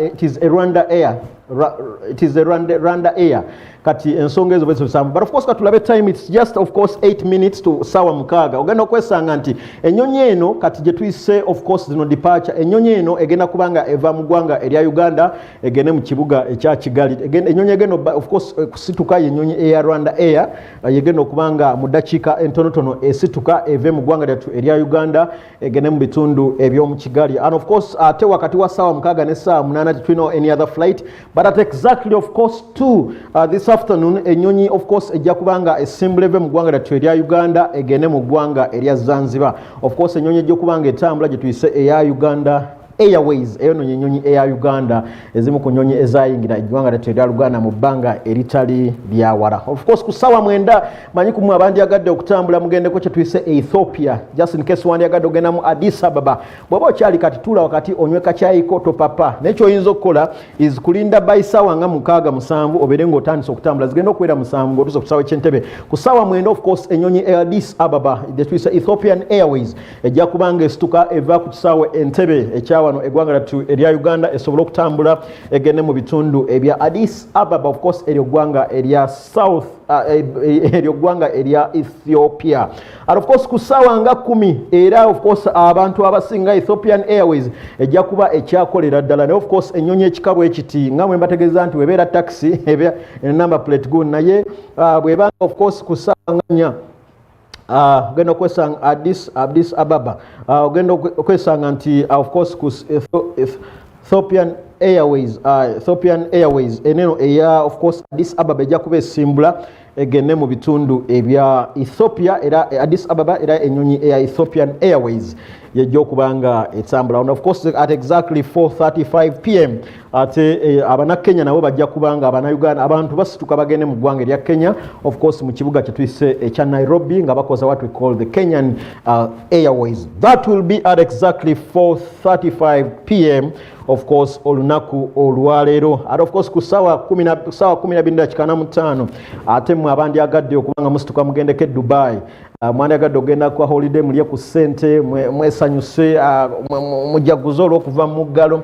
Air kati ensonga ezo bezo. But of course katulabe time, it's just of course 8 minutes to sawa mukaaga. Ogenda okwesanga nti ennyonyi eno kati gye tuyise of course zino departure, ennyonyi eno egenda kubanga eva mu ggwanga erya Uganda egende mu kibuga ekya Kigali. Ennyonyi egenda of course kusituka yennyonyi eya Rwanda Air yegenda okubanga mu ddakiika entonotono esituka eve mu ggwanga lyattu erya Uganda egende mu bitundu eby'omu Kigali. And of course ate wakati wa sawa mukaaga ne sawa 8 tetulina any other flight, but at exactly of course 2 this afternoon ennyonyi of course ejja kubanga esimbula eve mu ggwanga lyattu erya Uganda egende mu ggwanga erya Zanzibar. Of course ennyonyi ejja kubanga etambula gye tuyise eya Uganda Airways, eyo no nnyonyi eya Uganda, ezimu ku nnyonyi ezayingira eggwanga lyattu erya Uganda mu bbanga eritali lyawala. Of course ku ssaawa 9 manyi ku mwe abandyagadde okutambula mugendeko kye tuyise Ethiopia, just in case wandyagadde ogenda mu Addis Ababa. Bw'oba okyali kati tuula wakati onywe kakyayiko topapa, n'ekyo oyinza okukola is kulinda by ssaawa nga 6-7 obeere ng'otandise okutambula, zigenda okubeera 7 ng'otuusa ku ssaawa ky'Entebbe. Ku ssaawa 9 of course ennyonyi e Addis Ababa gye tuyise Ethiopian Airways ejja kubanga esituka eva ku kisaawe Entebbe ekyawa eggwanga lyattu erya Uganda esobola okutambula egende mu bitundu ebya Addis Ababa, of course eryo ggwanga erya South eryo ggwanga erya Ethiopia. And of course ku ssaawa nga 10 era of course abantu abasinga Ethiopian Airways ejja kuba ekyakolera ddala. Ne of course ennyonyi ekikabwe ekiti nga mwe mbategeeza nti webeera taxi eba number plate gun, naye bwebanga of course ku ssaawa nga 4 ogenda okwesanga Addis Ababa ogenda okwesanga nti of course ku Ethiopian Airways eneno eya of course Addis Ababa ejja kuba esimbula egende mu bitundu ebya Ethiopia era Addis Ababa era ennyonyi eya Ethiopian Airways yejja okubanga etambula. And of course at exactly 4:35 p.m. ate Abannakenya nabo bajja kubanga Abannayuganda abantu basituka bagende mu ggwanga erya Kenya, of course mu kibuga kye tuyise ekya Nairobi nga bakoza what we call the Kenyan Airways. That will be at exactly 4:35 p.m. of course olunaku olwaleero. And of course ku ssaawa 12:45 ate mwe abandyagadde okubanga musituka mugendeko e Dubai, mwandyagadde ogenda kwa holiday mulye ku ssente mwesanyuse mujaguze olw'okuva mu muggalo.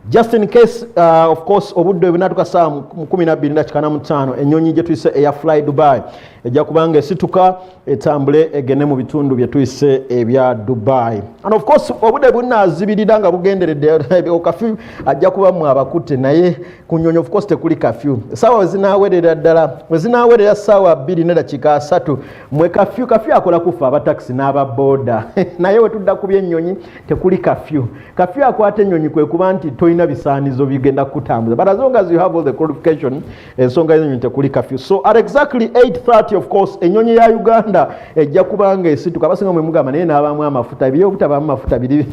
Just in case of course obudde bwinatuka ssaawa 12:45 ennyonyi gye tuyise Air Fly Dubai ejja kubanga esituka etambule egende mu bitundu bye tuyise ebya Dubai. And of course obudde bunaazibirira nga bugenderedde okafyu ajja kuba mu abakutte, naye ku nnyonyi of course tekuli kafyu. Ssaawa wezinaawerera ddala, wezinaawerera ssaawa 2:3 mwe kafyu akola kufa abataxi n'aba boda naye wetudda ku by'ennyonyi tekuli kafyu. Kafyu akwata ennyonyi kwe kuba nti toyina bisaanizo bigenda kutambuza, but as long as you have all the qualification ensonga y'ennyonyi tekuli kafyu. So at exactly 8:30 nti of course ennyonyi ya Uganda ejja kubanga esituka abasinga mwe mugamba naye n'abamu amafuta by'obutabamu amafuta biri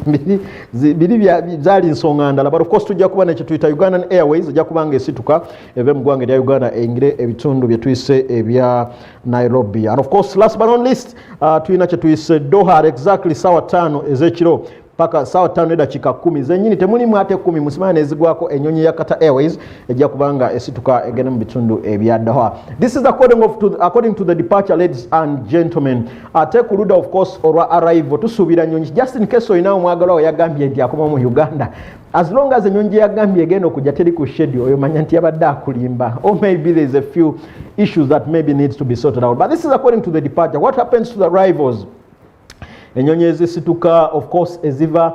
zaali nsonga ndala, but of course tujja kuba nekyo tuyita Ugandan Airways ejja kubanga esituka eve mu ggwanga erya Uganda engire ebitundu bye tuyise ebya Nairobi. And of course last but not least tuyina kye tuyise Doha exactly sawa 5 ez'ekiro paka sawa 5:10 zennyini temulimu ate 10 musimane ezigwako ennyonyi ya Qatar Airways ejja kubanga esituka egenda mu bitundu ebya Doha. This is according to the departure, ladies and gentlemen. Ate kuluda of course olwa arrival tusuubira nnyonyi just in case oyinawo mwagalawo yagambye nti akoma mu Uganda, as long as ennyonyi yagambye egenda okujja teri ku schedule oyo manya nti yabadde akulimba, or maybe there is a few issues that maybe needs to be sorted out, but this is according to the departure. What happens to the arrivals? Ennyonyi ezisituka of course eziva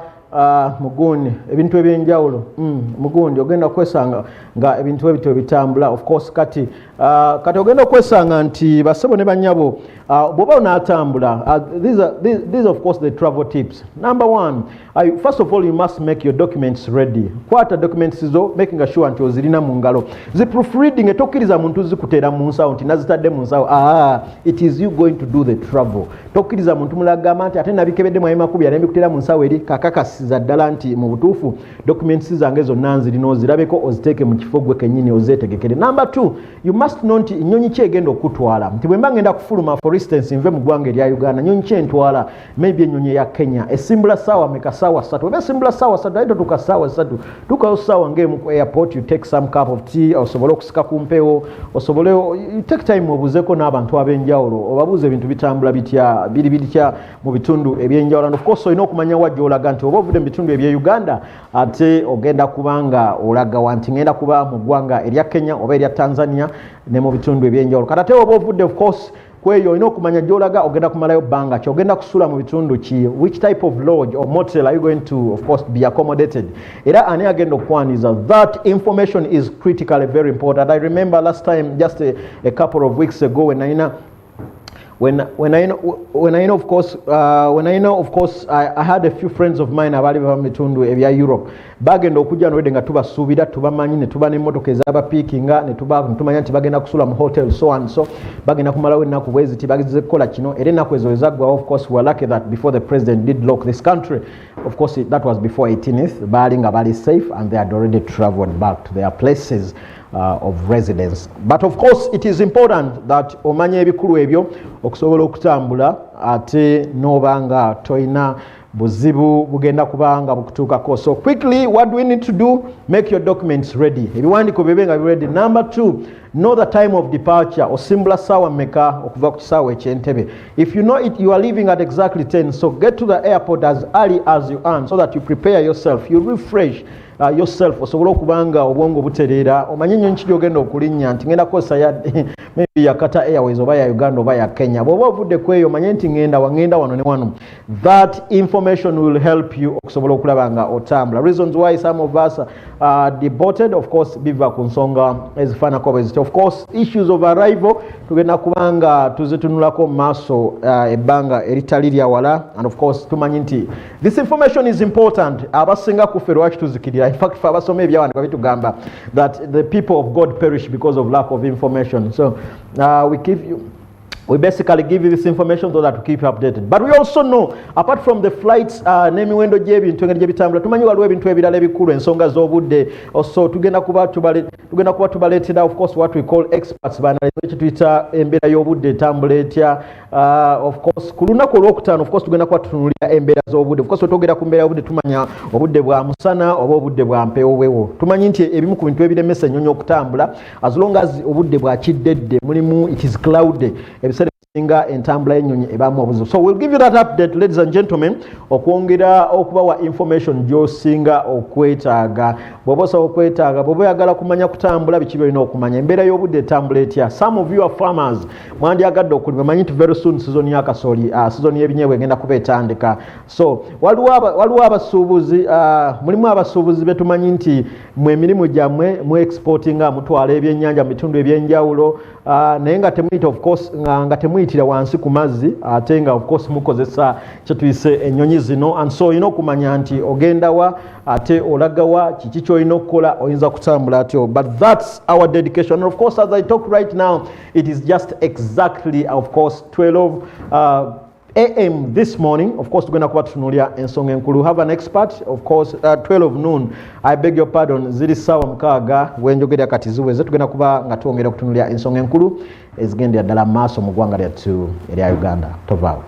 mugundi ebintu ebyenjawulo mugundi ogenda kwesanga nga ebintu ebito bitambula of course kati ogenda kwesanga nti basebo ne banyabo bwoba onatambula. These of course the travel tips. Number 1, first of all you must make your documents ready. Kwata documents zo making sure nti ozirina mu ngalo. Zi proofreading etokiriza muntu zikuteera mu nsawo nti nazitadde mu nsawo. It is you going to do the travel. Tokkiriza muntu mulagamba nti ate nabikebedde mu MAKUBUYA nembikuteera mu nsawo eri kakakasiza ddala nti mu butuufu documents zange zonna nzirina ozirabeko oziteeke mu kifo gwe kennyini ozeetegekere. Number 2, you must know nti nnyonyi ki egenda okutwala. Nti bwe mba ngenda kufuluma for instance nve mu ggwanga erya Uganda nnyonyi ki entwala, maybe ennyonyi ya Kenya esimbula saawa meka saawa 3 oba esimbula saawa 3 ayita tuka saawa 3 tukayo saawa ng'emu ku airport, you take some cup of tea osobole okusika ku mpewo osobole you take time obuzeeko n'abantu ab'enjawulo obabuuza ebintu bitambula bitya biri bitya mu bitundu ebyenjawulo. And of course olina okumanya wajja olaga nti oba ovudde mu bitundu ebye Uganda ate ogenda kubanga olaga wanti ngenda kuba mu ggwanga erya Kenya oba erya Tanzania ne mu bitundu ebyenjawulo. Kati ate oba ovudde of course kweyo olina okumanya gy'olaga ogenda kumalayo bbanga ki, ogenda kusula mu bitundu ki, which type of lodge or motel are you going to of course be accommodated, era ani agenda okukwaniza. That information is critically very important. I remember last time just a couple of weeks ago when I know of course I had a few friends of mine abali bava mitundu ebya Europe bagenda okujja nowedde nga tubasuubira tubamanyi ne tuba n'emmotoka ezabapiikinga ne tumanya nti bagenda kusula mu hotel so and so bagenda kumalawo ennaku bwezi ti bageze kukola kino era ennaku ezo ezaggwawo. Of course we were lucky that before the president did lock this country, of course that was before 18th, baali nga bali safe and they had already travelled back to their places of residence. But of course it is important that omanye ebikulu ebyo okusobola okutambula ate n'obanga toyina buzibu bugenda kubanga bukutuukako. So quickly, what do we need to do? Make your documents ready. Ebiwandiiko bibe nga ready. Number 2, know the time of departure. Osimbula saawa mmeka okuva ku kisaawa eky'Entebbe. If you know it, you are leaving at exactly 10. So get to the airport as early as you can so that you prepare yourself. You refresh yourself osobola okubanga obwongo butereera omanye ennyonyi ki gy'ogenda okulinnya nti ngenda kukozesa maybe ya Qatar Airways oba ya Uganda oba ya Kenya. Bw'oba ovudde ku eyo omanye nti ngenda wano ne wano. That information will help you okusobola okulaba nga otambula. Reasons why some of us are deported of course biva ku nsonga ezifaanako bweziti. Of course issues of arrival tugenda kubanga tuzitunulako mu maaso ebbanga eritali lya wala. And of course tumanyi nti this information is important. Abasinga kuffe lwaki tuzikirira. In fact for abasoma ebyawandiikwa bitugamba that the people of God perish because of lack of information. So we basically give you this information so that to keep you updated. But we also know, apart from the flights, n'emiwendo gy'ebintu engeri gye bitambula, tumanyi waliwo ebintu ebirala ebikulu ensonga z'obudde. Also tugenda kuba tubaleetera of course what we call experts banaleza ekyo tuyita embeera y'obudde etambula etya. Of course ku lunaku olwokutaano of course tugenda kuba tutunulira embeera z'obudde. Of course twogera ku mbeera y'obudde tumanya obudde bwa musana oba obudde bwa mpeewobwewo. Tumanyi nti ebimu ku bintu ebiremesa ennyonyi okutambula as long as obudde bwa kiddedde mulimu it is cloudy singa entambula y'ennyonyi ebamu obuzibu. So we'll give you that update ladies and gentlemen okwongera okubawa information gy'osinga okwetaaga. Bw'oba osaba okwetaaga bw'oba oyagala kumanya kutambula biki by'olina okumanya embeera y'obudde etambula etya. Some of you are farmers mwandyagadde okulima manyi nti very soon season ya kasooli season y'ebinyeebwa egenda kuba etandika. So waliwo abasuubuzi mulimu abasuubuzi betumanyi nti mu emirimu gyammwe mu exportinga mutwala ebyennyanja mu bitundu ebyenjawulo naye nga temuyita of course nga temuyita muyitira wansi ku mazzi ate nga of course mukozesa kyetuyise ennyonyi zino, and so olina okumanya nti ogenda wa ate olaga wa kiki kyolina okukola oyinza kutambula atyo. But that's our dedication, and of course as I talk right now it is just exactly of course 12 AM this morning. Of course tugenda kuba tutunuulira ensonga enkulu. Have an expert of course 12 noon, I beg your pardon, ziri sawa mukaaga wenjogerera kati ziweze, tugenda kuba nga twongera okutunuulira ensonga enkulu ezigendera ddala mu maaso mu ggwanga lyattu erya Uganda. Tovaawo.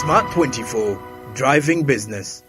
Smart 24, driving business.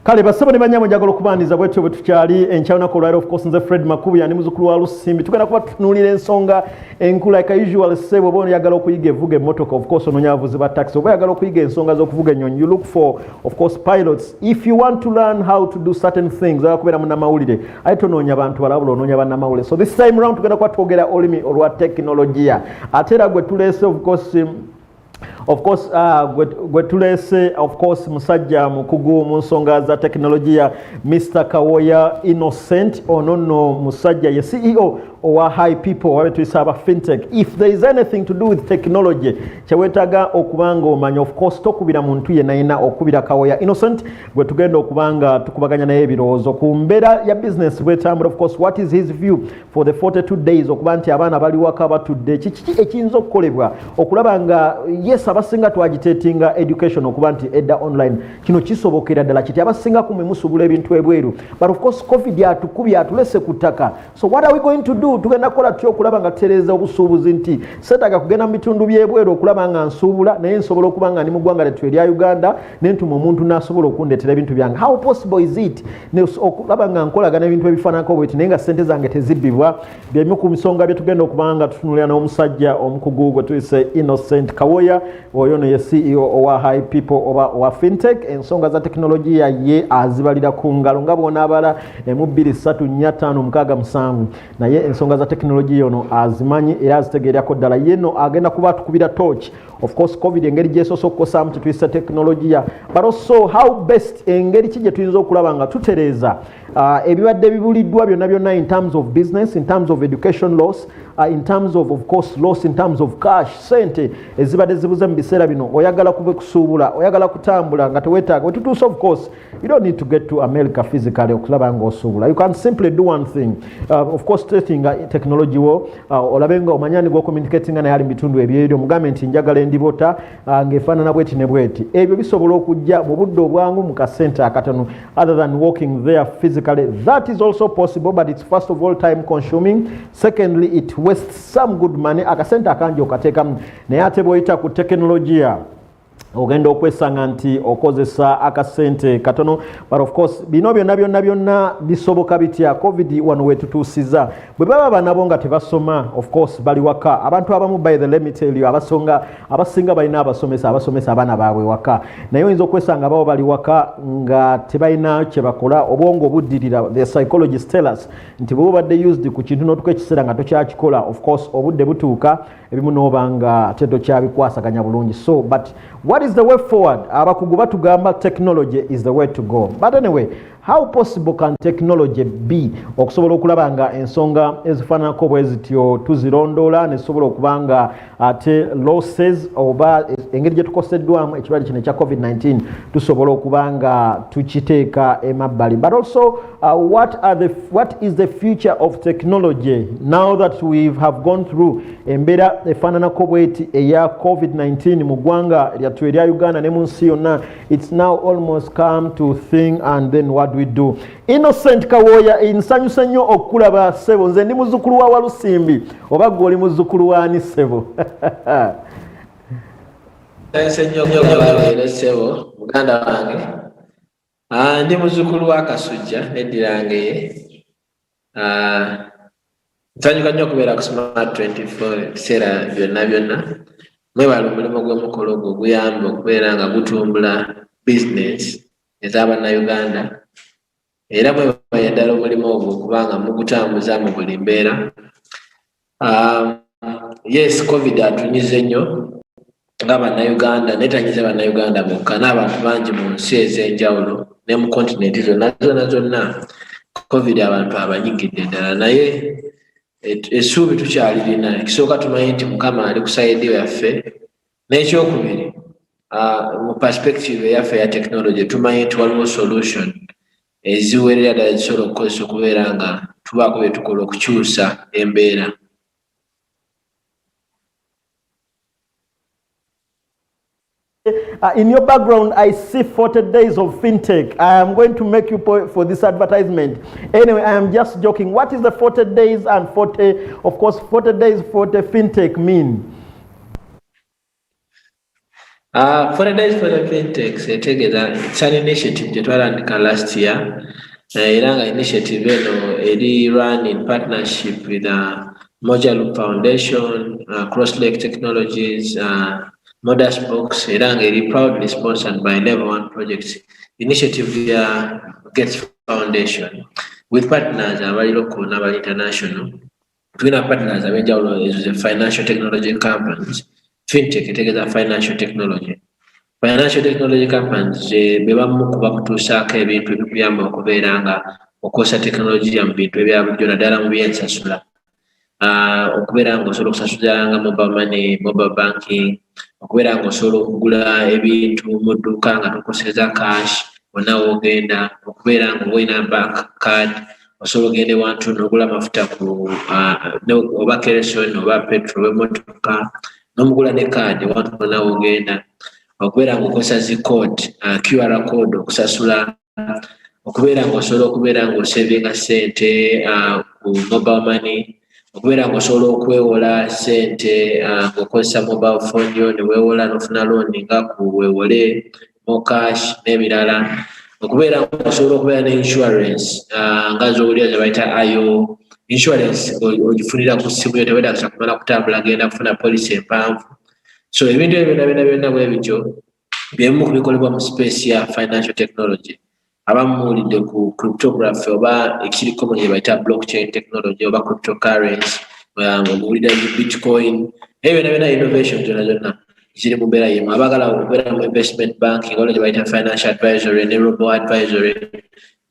Kale basabo ne banyamo njagala okubandiza bwetyo bwe tukyali enkyawunako olwaliro of course nze Fred Makubuya ni muzzukulu wa Lusimbi. Tugenda kuba tutunuulira ensonga enkulu like usual sebo oba oyagala okuyiga evuga emmotoka of course onoonya abavuzi ba taxi oba oyagala okuyiga ensonga z'okuvuga ennyonyi you look for of course pilots. If you want to learn how to do certain things okubeera munnamawulire ate tonoonya bantu balabula onoonya bannamawulire. So this time round tugenda kuba twogera olulimi olwa tekinologiya ate era gwe tuleese of course gwe tuleese of course musajja mukugu mu nsonga za tekinologiya Mr. Kawoya Innocent ono nno musajja ye CEO owa high people wabe tuyisa aba fintech. If there is anything to do with technology kyewetaga okubanga omanya of course tokubira muntu yenayina okubira Kawoya Innocent gwe tugenda okubanga tukubaganya naye ebirowoozo ku mbeera ya business bwetambula. Of course what is his view for the 42 days okuba nti abaana bali waka batudde kiki ekiyinza okukolebwa okulaba nga yes abasinga twagitetinga education okuba nti edda online kino kisobokera ddala kiti abasinga kumwe musubula ebintu ebweru but of course covid yatukubye atulese ku ttaka. So what are we going to do? Tugenda kukola tutya okulaba nga tutereeza obusuubuzi nti seetaga kugenda mu bitundu byebweru okulaba nga nsuubula naye nsobola okuba nga ndi mu ggwanga lyattu erya Uganda ne ntuma omuntu n'asobola okundeetera ebintu byange. How possible is it okulaba nga nkolagana ebintu ebifaananako bweti naye nga ssente zange tezibbibwa? Byemu ku nsonga bye tugenda okubanga tutunuulira n'omusajja omukugu gwe tuyise Innocent Kawoya oyo no ye CEO owa high people oba owa fintech. Ensonga za tekinologiya ye azibalira ku ngalo nga bw'onaabala 1 2 3 4 5 6 7 naye ensonga za tekinologiya ono azimanyi era azitegeerako ddala yeno agenda kuba tukubira torch of course covid engeri gyesoose okukosaamu tetuyisa tekinologiya but also how best engeri ki gye tuyinza okulaba nga tutereeza ebibadde bibuliddwa byonna in terms of business, in terms of education loss, in terms of course loss in terms of cash, sente ezibadde zibuze mu biseera bino, oyagala kuba kusuubula, oyagala kutambula nga teweetaaga wetutuusa. Of course you don't need to get to America physically okulaba nga osuubula. You can simply do one thing, of course testing technology wo, olabe nga omanyani gwo communicating naye ali mu bitundu ebyeyo, mugambe nti njagala endibota ng'efaanana bweti ne bweti. Ebyo bisobola okujja mu budde obwangu mu kasente akatono, other than walking there physically. That is also possible, but it's first of all time consuming. Secondly, it wastes some good money. Akasente akangi okateekamu naye ate bw'oyita ku tekinologiya ogenda okwesanga nti okozesa akasente katono. But of course bino byonna bisoboka bitya. Covid wano wetutuusiza bwe baba banabo nga tebasoma, of course bali waka. Abantu abamu, by the let me tell you, abasinga balina abasomesa abaana baabwe waka, naye oyinza okwesanga babo bali waka nga tebalina kye bakola, obwongo buddirira. The psychologists tell us nti bwe badde used ku kintu n'otuka ekiseera nga tokyakikola, of course obudde butuuka ebimu n'oba nga tetokyabikwasaganya bulungi. So but what is the way forward? Abakugu batugamba technology is the way to go. But anyway, how possible can technology be okusobola okulaba nga ensonga ezifaananako bwe zityo tuzirondoola nesobola okuba nga ate losses oba engeri gye tukoseddwamu ekirwadde kino ekya COVID-19 tusobola okuba nga tukiteeka emabbali? But also what is the future of technology now that we have gone through embeera efaananako bweti eya COVID-19 mu ggwanga lyattu erya Uganda ne mu nsi yonna? It's now almost come to thing, and then what do we do? Innocent Kawoya, nsanyuse nnyo okulaba ssebo. Nze ndi muzzukulu wa Walusimbi, oba gwe oli muzzukulu wani ssebo? Ssebo muganda wange, ndi muzzukulu wa Kasujja neddirange. Nsanyuka nnyo okubeera ku Smart 24 ebiseera byonna. Mwebale omulimu gw'emukolo ogwo guyamba okubeera nga gutumbula business ez'Abannayuganda, era mwebale ddala omulimu ogwo kubanga mugutambuza mu buli mbeera. Yes, COVID atunyize nnyo ng'Abannayuganda, netanyize Abannayuganda bokka, n'abantu bangi mu nsi ez'enjawulo ne mu kontinenti zonna. COVID abantu abanyigidde ddala, naye essuubi tukyalirina. Ekisooka tumanyi nti Mukama ali ku sayidi yaffe, n'ekyokubiri mu perspective eyaffe ya technology tumanyi nti waliwo solution eziwerera ddala zisobola okukozesa okubeera nga tubaako bye tukola okukyusa embeera. In your background, I see 40 days of fintech. I am going to make you pay for this advertisement. Anyway, I am just joking. What is the 40 days and 40, of course, 40 days for the fintech mean? 40 days for the fintech, it's an initiative that we ran last year. Iranga initiative eno run in partnership with Moja Loop Foundation, Cross Lake Technologies, Modest Box. Iranga proudly sponsored by Level 1 Projects initiative via Gates Foundation with partners abali local n'abali international. Twina partners abenjawulo ezo financial technology companies. Fintech etegeeza financial technology. Financial technology companies bebamu kuba kutuusaako ebintu ebikuyamba okubeera nga okozesa tekinologiya mu bintu ebya bulijjo naddala mu byensasula. Okubeera nga osobola okusasula nga mobile money, mobile banking, okubeera nga osobola okugula ebintu mu dduuka nga tokoseza cash wonna woogenda, okubeera nga olina bank card osobola ogenda ewantu n'ogula amafuta ku oba kerosene oba petrol w'emmotoka n'omugula ne card ewantu wonna woogenda, okubeera nga okozesa zi code QR code okusasula, okubeera nga osobola okubeera nga osavinga ssente ku mobile money, okubeera nga osobola okwewola ssente ng'okozesa mobile phone yo ne weewola n'ofuna loan nga ku weewole mo cash n'ebirala, okubeera nga osobola okubeera ne insurance nga z'owulira ze bayita ayo insurance ogifunira ku ssimu yo tewedakisa kumala kutambula genda kufuna poliisi empanvu. So ebintu ebyo byonna bwe bityo byemu ku bikolebwa mu space ya financial technology. Abamu muwulidde ku cryptography oba ekiriko mu gye bayita blockchain technology oba cryptocurrency, muwulidde bitcoin. Ebyo byonna innovation zonna ziri mu mbeera yemu. Abagala okubeera mu investment banking oba gye bayita financial advisory ne robo advisory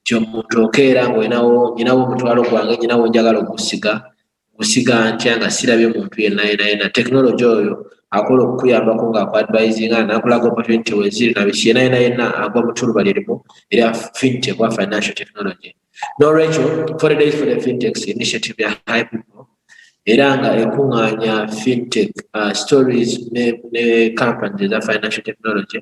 ky'omuntu okeera ng'olinawo nyinawo omutwalo gwange nyinawo njagala gusiga ntya nga sirabye muntu yenna technology oyo akola okukuyambako ng'akuadvisinga n'akulaga opportunity weziri na biki yenna agwa mu tuluba lirimu era fintech wa financial technology. N'olwekyo 40 days for the fintechs initiative ya high people era nga ekuŋŋaanya fintech stories ne companies eza financial technology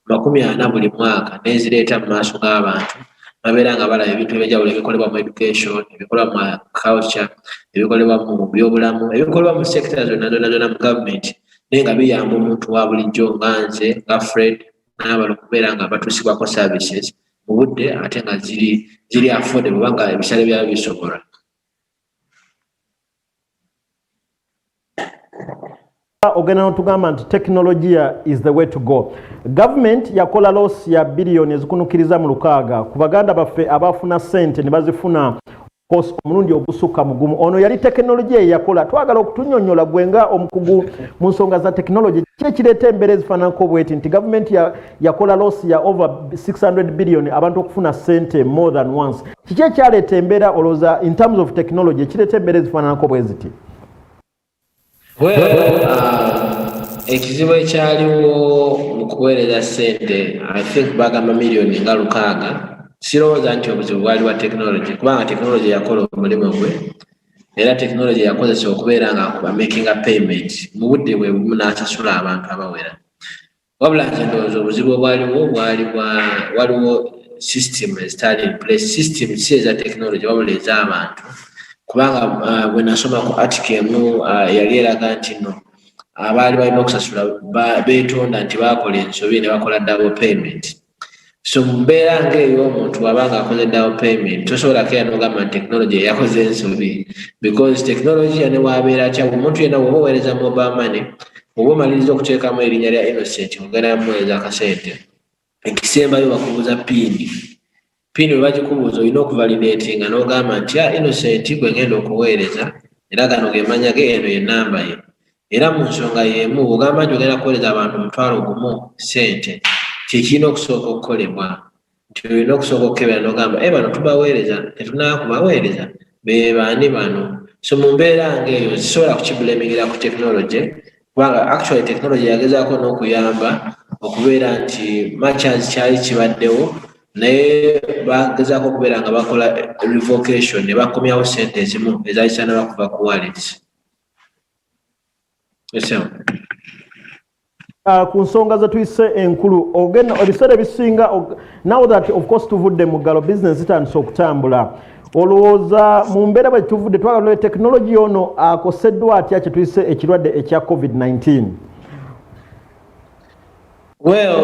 40 buli mwaka nezireeta mu maaso g'abantu babeera nga balaba ebintu ebyenjawulo ebikolebwa mu education, ebikolebwa mu culture, ebikolebwa mu byobulamu, ebikolebwa mu sector zonna mu gavumenti naye nga biyamba omuntu wa bulijjo nga nze nga Fred n'abalo okubeera nga batuusibwako services mu budde ate nga ziri affordable nga ebisale byabo bisobola. Ogenda n'otugamba nti technology is the way to go. Government yakola loss ya billion ezikunukiriza mu 6 ku baganda baffe abafuna sente ne bazifuna cost omulundi ogusukka mugumu. Ono yali technology yakola. Twagala okutunyonnyola gwenga omukugu mu nsonga za technology kye kireeta embeera ezifaananako bweti nti government yakola loss ya over 600 billion abantu okufuna sente more than once. Kiki ekyaleeta embeera olowooza in terms of technology kireeta embeera ezifaananako bweziti? Ekizibu ekyaliwo mu kuweereza ssente I think bagamba miliyoni nga 600 sirowooza nti obuzibu bwali bwa technology kubanga technology yakola omulimu gwe era technology yakozesa okubeera nga making a payment mu budde bwe bumu n'asasula abantu abawera wabula nze ndowooza obuzibu waliwo system ezitali in place system si eza technology wabula ez'abantu kubanga bwe nasoma ku article emu yali eraga nti no abaali balina okusasula beetonda nti baakola ensobi ne bakola double payment. So mu mbeera ng'eyo omuntu bw'abanga akoze double payment tosobola keera n'ogamba nti technology yakoze ensobi because technology ne bw'abeera atya omuntu yenna bw'oba oweereza mobile money oba omaliriza okuteekamu erinnya lya innocent ogenda muweereza akasente ekisembayo bakubuuza piini bwe bagikubuuza olina okuvalidatinga n'ogamba nti innocent gwe ngenda okuweereza era gano ge mannya ge eno ye nnamba ye era mu nsonga y'emu bw'ogamba nti ogenda kuweereza abantu mutwalo gumu sente kyekirina okusooka okukolebwa nti olina okusooka okukebera n'ogamba bano tubaweereza tetunaakubaweereza be baani bano. So mu mbeera ng'eyo zisobola kukibulemingira ku technology kubanga actually technology yagezaako n'okuyamba okubeera nti matches kyali kibaddewo naye bagezaako okubeera nga bakola revocation ne bakomyawo sente ezimu ezakisaana bakuva ku wallets. Ku nsonga ze tuyise enkulu ogenda ebiseera ebisinga now that of course tuvudde mu ggalo business zitandise okutambula olowooza mu mbeera bwe tuvudde twagala technology ono akoseddwa atya kye tuyise ekirwadde ekya COVID-19? Well,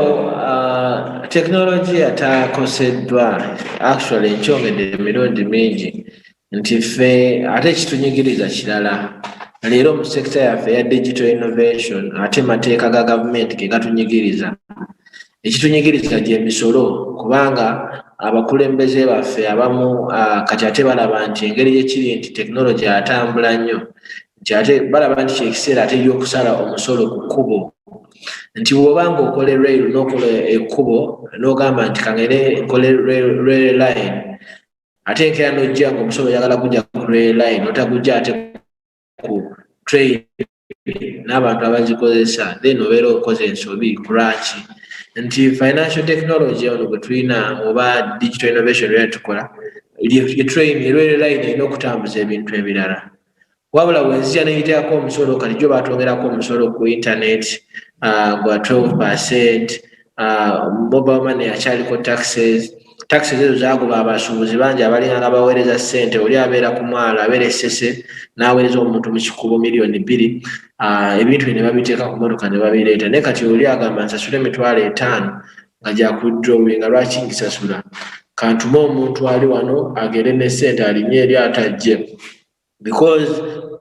technology atakoseddwa actually nkyongedde emirundi mingi nti ffe ate ekitunyigiriza kirala leero mu sector yaffe ya digital innovation ate mateeka ga gavumenti ge gatunyigiriza ekitunyigiriza gy'emisolo kubanga abakulembeze baffe abamu kati ate balaba nti engeri yekiri nti technology atambula nnyo nti ate balaba nti kyekiseera ate y'okusala omusolo ku kkubo nti bw'obanga okola rail n'okola ekkubo n'ogamba nti kangere nkole rail line ate enkeera n'ojja ng'omusolo oyagala kujja ku rail line otagujja ate ku train n'abantu abazikozesa then obeera okoze ensobi kulwaki nti financial technology ono bwe tulina oba digital innovation era tukola train rail line erina okutambuza ebintu ebirala wabula bwenzija neyiteekako omusolo kati gyo batongerako omusolo ku internet gwa 12%, mobile money akyaliko taxes ezo zagoba abasuubuzi bangi abalinganga baweereza ssente oli abeera ku mwalo abeera essese n'aweereza omuntu mu kikubo miliyoni 2 ebintu bino ne babiteeka ku motoka ne babireeta naye kati oli agamba nsasule emitwalo 5 nga gyakudrowinga lwaki ngisasula kantume omuntu ali wano agende ne ssente alinye eri atajje because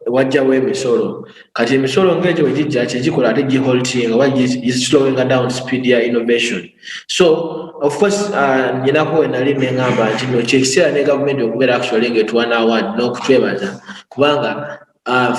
wajjawo emisolo kati emisolo ng'egyo bwe gijja kyegikola ate giholtinga oba slowing down speed ya innovation. So of course nyinako we nali neŋŋamba nti no kyekiseera ne gavumenti okubeera actually ng'etuwana award n'okutwebaza kubanga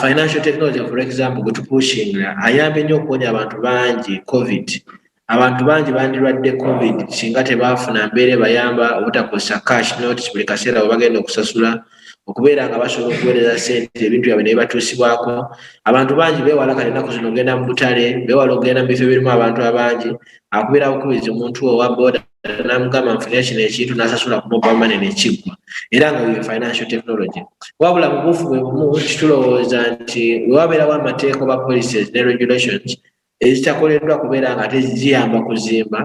financial technology for example gwe tupushinga ayambye nnyo okuwonya abantu bangi covid abantu bangi bandirwadde covid singa tebaafuna mbeere bayamba obutakozesa cash notes buli kaseera bwe bagenda okusasula okubeera nga basobola okuweereza ssente ebintu byabwe ne bibatuusibwako. Abantu bangi beewala kati ennaku zino ogenda mu butale beewala okugenda mu bifo ebirimu abantu abangi akubeera bukubizi omuntu owa boda n'amugamba nfunira kino ekintu n'asasula ku mobile money n'ekiggwa era nga ye financial technology. Wabula mu buufu bwe bumu kitulowooza nti bwe wabeerawo amateeka oba policies ne regulations ezitakoleddwa kubeera nga ate ziyamba kuzimba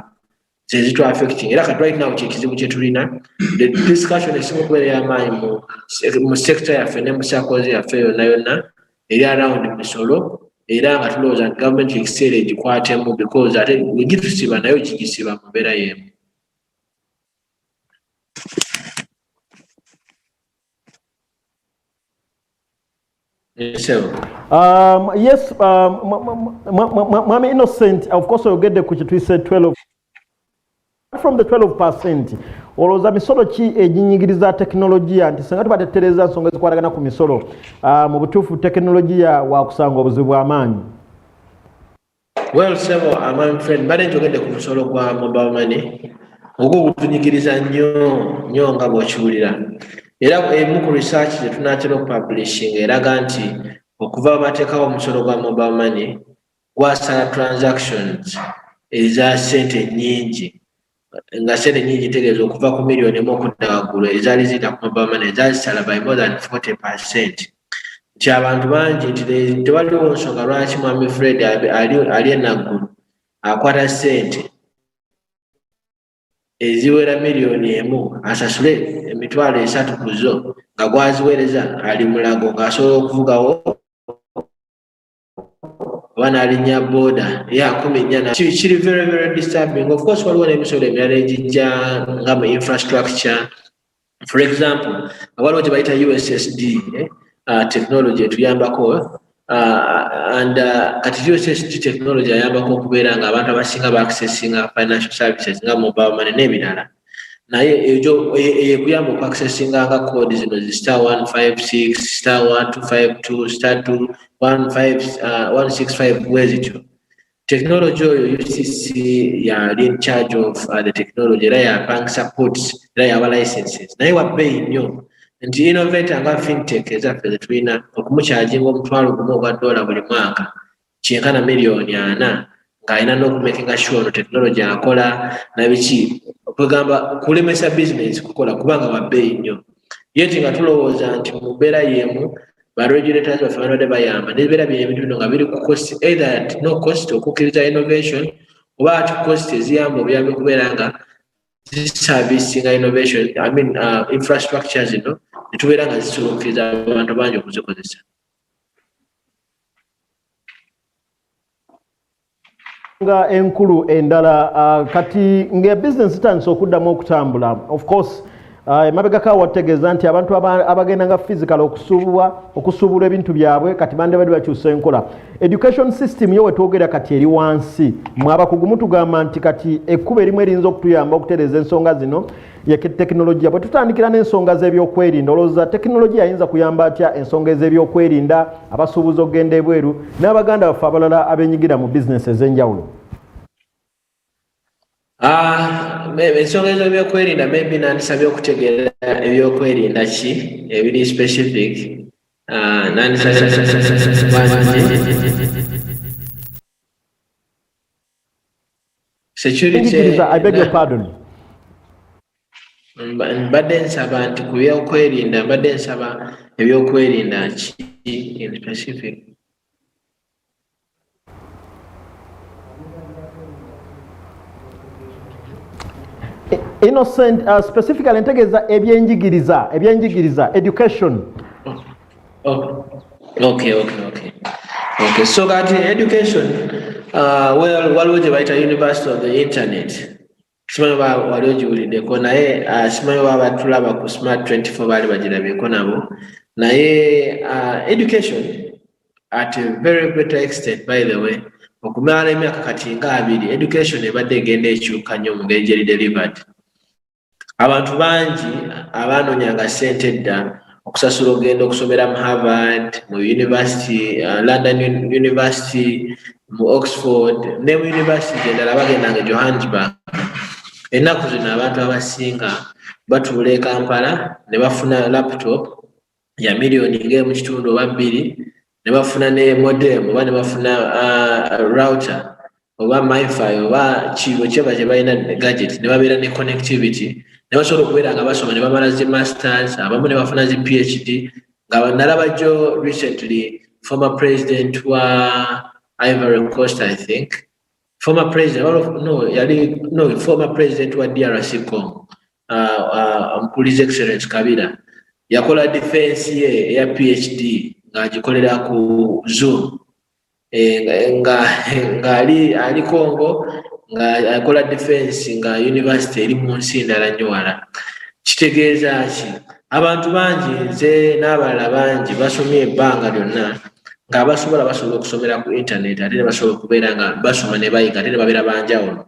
zezitu affecting era kati right now kyekizibu kye tulina the discussion esimu okubeera ey'amaanyi mu sector yaffe ne mu sakozi yaffe yonna yonna eri around misolo era nga tulowooza nti gavumenti ekiseera egikwatemu because ate egitusiba nayo gigisiba mu mbeera y'emu. Yes, Mami Innocent, of course, we'll get the question. We said 12. From the 12%, olowooza misolo ki eginyigiriza tekinologiya nti singa tubatetereza nsonga ezikwatagana ku misolo mu butuufu tekinologiya wakusanga obuzibu bw'amaanyi? Well, Sebo, my friend, mbadde njogedde ku musolo gwa mobile money ogwo gutunyigiriza nnyo nga bw'okiwulira. Era emu ku research ze tunaatera okupublishing eraga nti okuva bateekawo omusolo gwa mobile money gwasala transactions eza ssente nnyingi nga ssente nnyingi tegeeza okuva ku miliyoni emu okudda waggulu ezaali ziyita ku mobile money ezazisala by more than 40%. Nti abantu bangi nti tewaliwo nsonga lwaki mwami Fred ali enaggulu akwata ssente eziwera miliyoni emu asasule emitwalo 3 ku zo nga gwaziweereza ali mulago ng'asobola okuvugawo oba n'alinnya boda ya 14. Kiri very very disturbing. Of course waliwo n'emisolo emirala egijja nga mu infrastructure. For example waliwo gye bayita USSD technology etuyambako and kati USSD technology ayambako okubeera nga abantu abasinga baaccessinga financial services nga mobile money n'ebirala naye ejo ekuyamba okuaccessinga nga code zino zi *156 *1252 *165 bwezityo. Technology oyo UCC yali in charge of the technology era ya bank supports era yaba licenses naye wabbeeyi nnyo nti innovator nga fintech ezaffe zetulina okumukyajinga omutwalo gumu ogwa $1 buli mwaka kyenkana miliyoni 4 ng'alina n'okumakinga sure no technology akola nabiki okugamba kulemesa business kukola kubanga wabbeeyi nnyo. Yeti nga tulowooza nti mu mbeera y'emu baregulators baffe banabadde bayamba n'ebibeera by'ebintu bino nga biri ku cost either at no cost okukkiriza innovation oba at cost eziyamba obuyambi kubeera nga ziservicinga innovation infrastructure zino netubeera nga zisobola okukkiriza abantu bangi okuzikozesa. Nga enkulu endala kati nga business itandise okuddamu okutambula of course emabegako wategeeza nti abantu abagenda nga physical okusuubula ebintu byabwe kati bande bali bakyusa enkola. Education system yo wetwogera kati eri wansi mwabakugu mutugamba nti kati ekkuba erimu erinza okutuyamba okutereeza ensonga zino ya tekinologiya. Bwe tutandikira n'ensonga z'ebyokwerinda olowooza tekinologiya ayinza kuyamba atya ensonga ez'ebyokwerinda abasuubuzi okugenda ebweru n'abaganda baffe abalala abenyigira mu bizinesi ez'enjawulo? Ensonga ez'ebyokwerinda maybe nandisabye okutegeera ebyokwerinda ki ebiri specific security. I beg your pardon. Mbadde nsaba nti ku byokwerinda mbadde nsaba ebyokwerinda ki in specific. Innocent specifically ntegeeza ebyenjigiriza education. Okay. So that education waliwo gye bayita University of the Internet. Simanyi waliwo giwuliddeko naye simanyi baba tulaba ku Smart 24 baali bagirabyeko nabo naye education at a very great extent by the way okumala emyaka kati nga 2 education ebadde egenda ekyuka nnyo mu ngeri gyeri delivered. Abantu bangi abaanoonyanga ssente edda okusasula ogenda okusomera mu Harvard mu university London University mu Oxford ne mu university endala bagendanga Johannesburg. Ennaku zino abantu abasinga batuula e Kampala ne bafuna laptop ya miliyoni ng'emu kitundu oba bbiri, ne bafuna ne modem oba ne bafuna router oba MiFi oba whatever kye balina gadget, ne babeera ne connectivity, ne basobola okubeera nga basoma ne bamala zi masters, abamu ne bafuna zi PhD. Nga nalaba jo recently former president wa Ivory Coast, I think, former president former president wa DRC Congo, His Excellency Kabila, yakola defense ye ya PhD ng'agikolera ku Zoom, nga ali Congo nga akola defense nga university eri mu nsi endala nnyo wala. Kitegeeza ki? Abantu bangi nze n'abalala bangi basomye ebbanga lyonna nga basobola okusomera ku internet ate ne basobola okubeera nga basoma ne bayiga ate ne babeera banjawulo.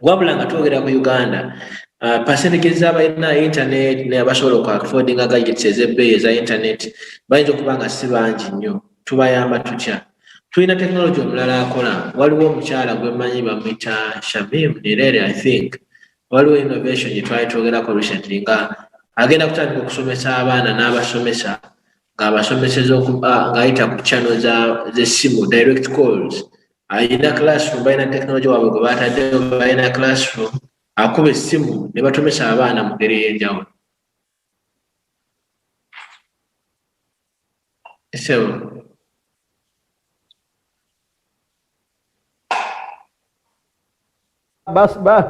Wabula nga twogera ku Uganda, percentage z'abalina internet ne basobola okuaffordinga gadgets ez'ebbeeyi eza internet bayinza okuba nga si bangi nnyo. Tubayamba tutya? Tulina technology omulala akola. Waliwo omukyala gwe mmanyi bamuyita Shamim Nirere, I think. Waliwo innovation gye twali twogerako recently nga agenda kutandika okusomesa abaana n'abasomesa ng'abasomeseza ng'ayita ku channel z'essimu, direct calls. Ayina classroom, balina technology waabwe gwe bataddeyo, balina classroom, akuba essimu ne batomesa abaana mu ngeri ey'enjawulo.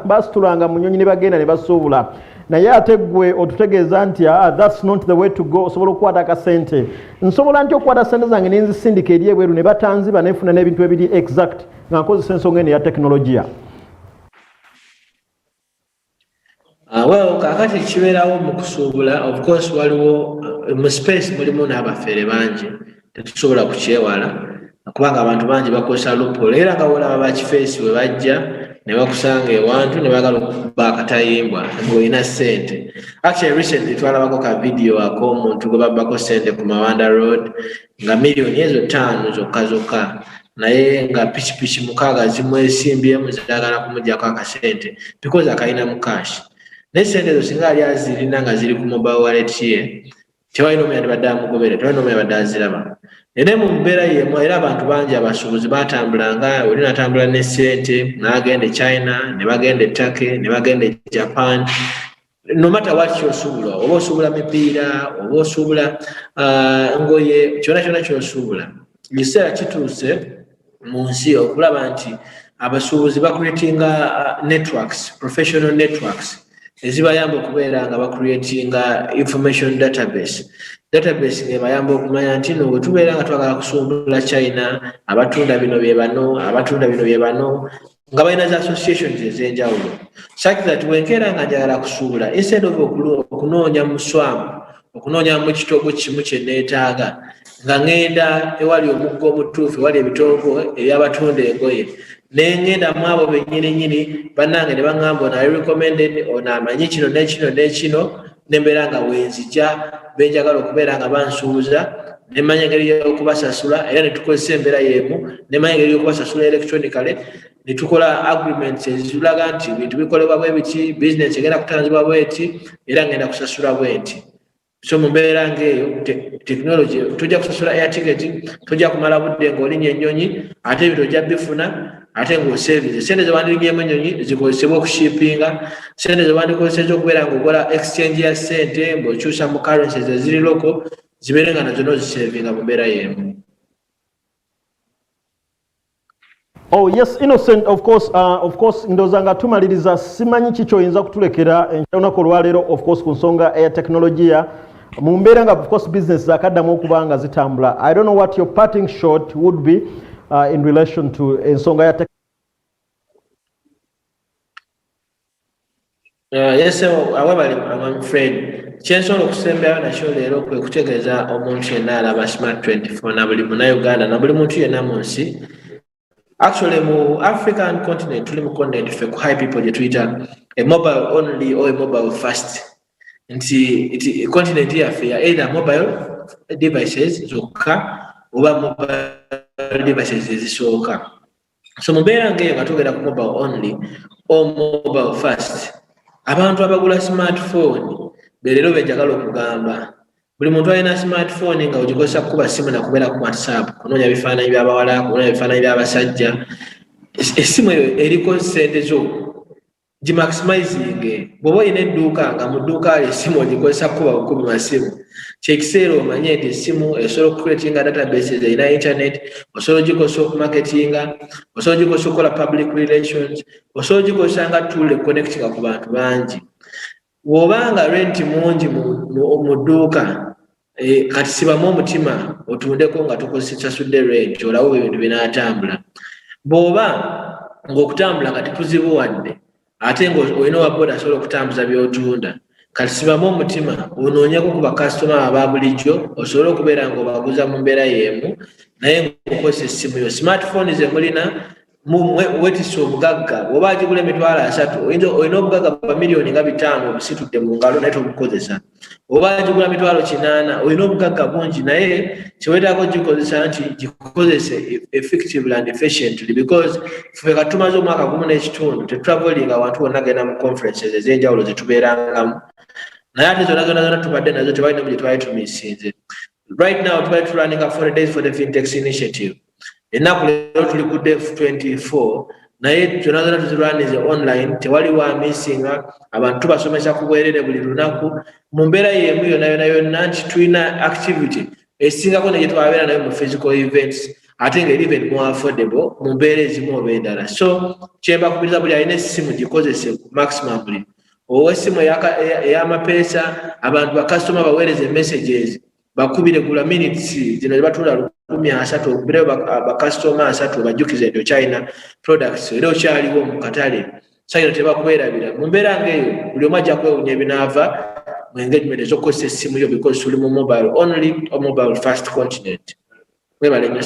basitulanga mu nnyonyi ne bagenda ne basuubula, naye ate ggwe otutegeeza nti that's not the way to go. Osobola okukwata akasente. Nsobola ntya okukwata sente zange ne nzisindika eri ebweru ne batanziba nefuna n'ebintu ebiri exact nga nkozesa ensonga eno eya tekinologiya? Well, kakati kibeerawo mu kusuubula, of course waliwo mu space mulimu n'abafere bangi tetusobola kukyewala kubanga abantu bangi bakozesa loophole, era nga wolaba bakifeesi we bajja ne bakusanga ewantu ne bagala okuba akatayimbwa ng'olina ssente. Actually recently twalabako ka video ak'omuntu gwe babbako ssente ku Mawanda Road nga miliyoni ezo 5 zokka naye nga pikipiki 6 zimwesimbyemu zagala kumuggyako akasente because akalina mu cash. Naye ssente ezo singa ali azirina nga ziri ku mobile wallet ye tewalina omu yandibadde amugobera, tewalina omu yabadde aziraba. Era mu mbeera y'emu era abantu bangi abasuubuzi batambulanga, oli n'atambula ne ssente n'agenda China, ne bagenda Turkey, ne bagenda Japan. No matter what ky'osuubula, oba osuubula mipiira, oba osuubula ngoye, kyonna ky'osuubula. Ekiseera kituuse mu nsi okulaba nti abasuubuzi bakreatinga networks, professional networks, ezibayamba okubeera nga bakreatinga information database ngebayamba okumanya nti no bwe tubeera nga twagala kusuubula China, abatunda bino bye bano, abatunda bino bye bano, nga balina zi associations ez'enjawulo. Such that wenkeera nga njagala kusuubula, instead of okunoonya mu swamu, okunoonya mu kitoogo kimu kye neetaaga, nga ngenda ewali omuggo omutuufu, ewali ebitoogo eby'abatunda engoye, ne ngenda mu abo bennyini bannange ne baŋŋamba ono ali recommended, ono amanyi kino n'ekino n'ekino, ne mbeera nga wenzija benjagala okubeera nga bansuubuza, ne manya engeri y'okubasasula era ne tukozesa embeera y'emu, ne manya engeri y'okubasasula electronically, ne tukola agreements ezitulaga nti bintu bikolebwa bwe biti, business egenda kutanzibwa bweti era ngenda kusasula bweti. So mu mbeera ng'eyo technology tujja kusasula air ticket, tujja kumala budde ng'olinya ennyonyi, ate ebintu ojja bifuna ate ng'oseevize. Sente ze wandirinyemu ennyonyi zikozesebwa okushipinga, sente ze wandikozesezza okubeera ng'okola exchange ya ssente ng'okyusa mu currencies eziri loko, zibeere nga nazo n'oziseevinga mu mbeera y'emu. Oh yes, Innocent, of course ndowooza nga tumaliriza, simanyi ki ky'oyinza kutulekera olunaku olwaleero of course ku nsonga eya tekinologiya mu mbeera nga of course business zakaddamu okuba nga zitambula. I don't know what your parting shot would be in relation to ensonga ya Yes, however, I'm afraid kyensobola okusemberayo nakyo leero kwe kutegeeza omuntu yenna alaba Smart 24 na buli Munnayuganda na buli muntu yenna mu nsi. Actually, mu African continent, tuli mu continent ffe ku high people gye tuyita a mobile only or a mobile first. Nti continent yaffe ya either mobile devices zokka oba mobile devices ezisooka. So mbeera ngeyo nga tugenda ku mobile only or mobile first, abantu abagula smartphone berero bejagala okugamba buli muntu alina smartphone nga ogikozesa kukuba simu nakubeera ku WhatsApp kunoonya bifaananyi by'abawala, kunoonya bifaananyi by'abasajja. Essimu eyo eriko ssente zo gimaximising. Bw'oba olina edduuka nga mu dduuka essimu ogikozesa kukuba bukubi masimu, kyekiseera omanye nti essimu esobola okucreatinga databases erina internet, osobola ogikozesa okumarketinga, osobola ogikozesa okukola public relations, osobola ogikozesa nga tool econnectinga ku bantu bangi. Bw'obanga renti mungi mu dduuka, kati sibamu omutima otundeko nga tosasudde renti olawo ebintu binaatambula. Bw'oba ng'okutambula kati kuzibuwadde ate ng'olina owaboda asobola okutambuza by'otunda, kati sibamu omutima onoonyeko ku bakasitoma aba bulijjo osobole okubeera ng'obaguza mu mbeera y'emu naye ng'okozesa essimu yo. Smartphone ze mulina wetisa obugagga, bw'oba agigula $300 olina obugagga bwa miliyoni nga 5 obusitudde mu ngalo naye tobukozesa. Oba agigula $800 olina obugagga bungi naye kiweetaako gikozesa nti gikozese effectively and efficiently, because ffe kati tumaze omwaka gumu n'ekitundu tetravelinga wantu wonna genda mu conferences ez'enjawulo ze tubeerangamu, naye ate zonna tubadde nazo tebalinamu gye twali tumisinze. Right now tubali turunninga 40 days for the fintechs initiative. Ennaku leero tuli ku day 24 naye zonna tuzirwanize online, tewali wa missinga, abantu tubasomesa ku bwerere buli lunaku mu mbeera y'emu yonna nti tulina activity esingako ne gye twabeera nayo mu physical events ate ng'eri even more affordable mu mbeera ezimu oba endala. So kyembakubiriza buli alina essimu gikozese maximumly. Ow'essimu ey'amapeesa abantu bakasitoma baweereze messages bakubire gula minutes zino zibatula 300 okubire bakasitoma 3 bajjukize nti okyalina products era okyaliwo mu katale sayino tebakubeerabira. Mu mbeera ng'eyo buli omu ajja kwewunya ebinaava mu engagement ez'okukozesa essimu yo because tuli mu mobile only or mobile first continent. Webale nnyo.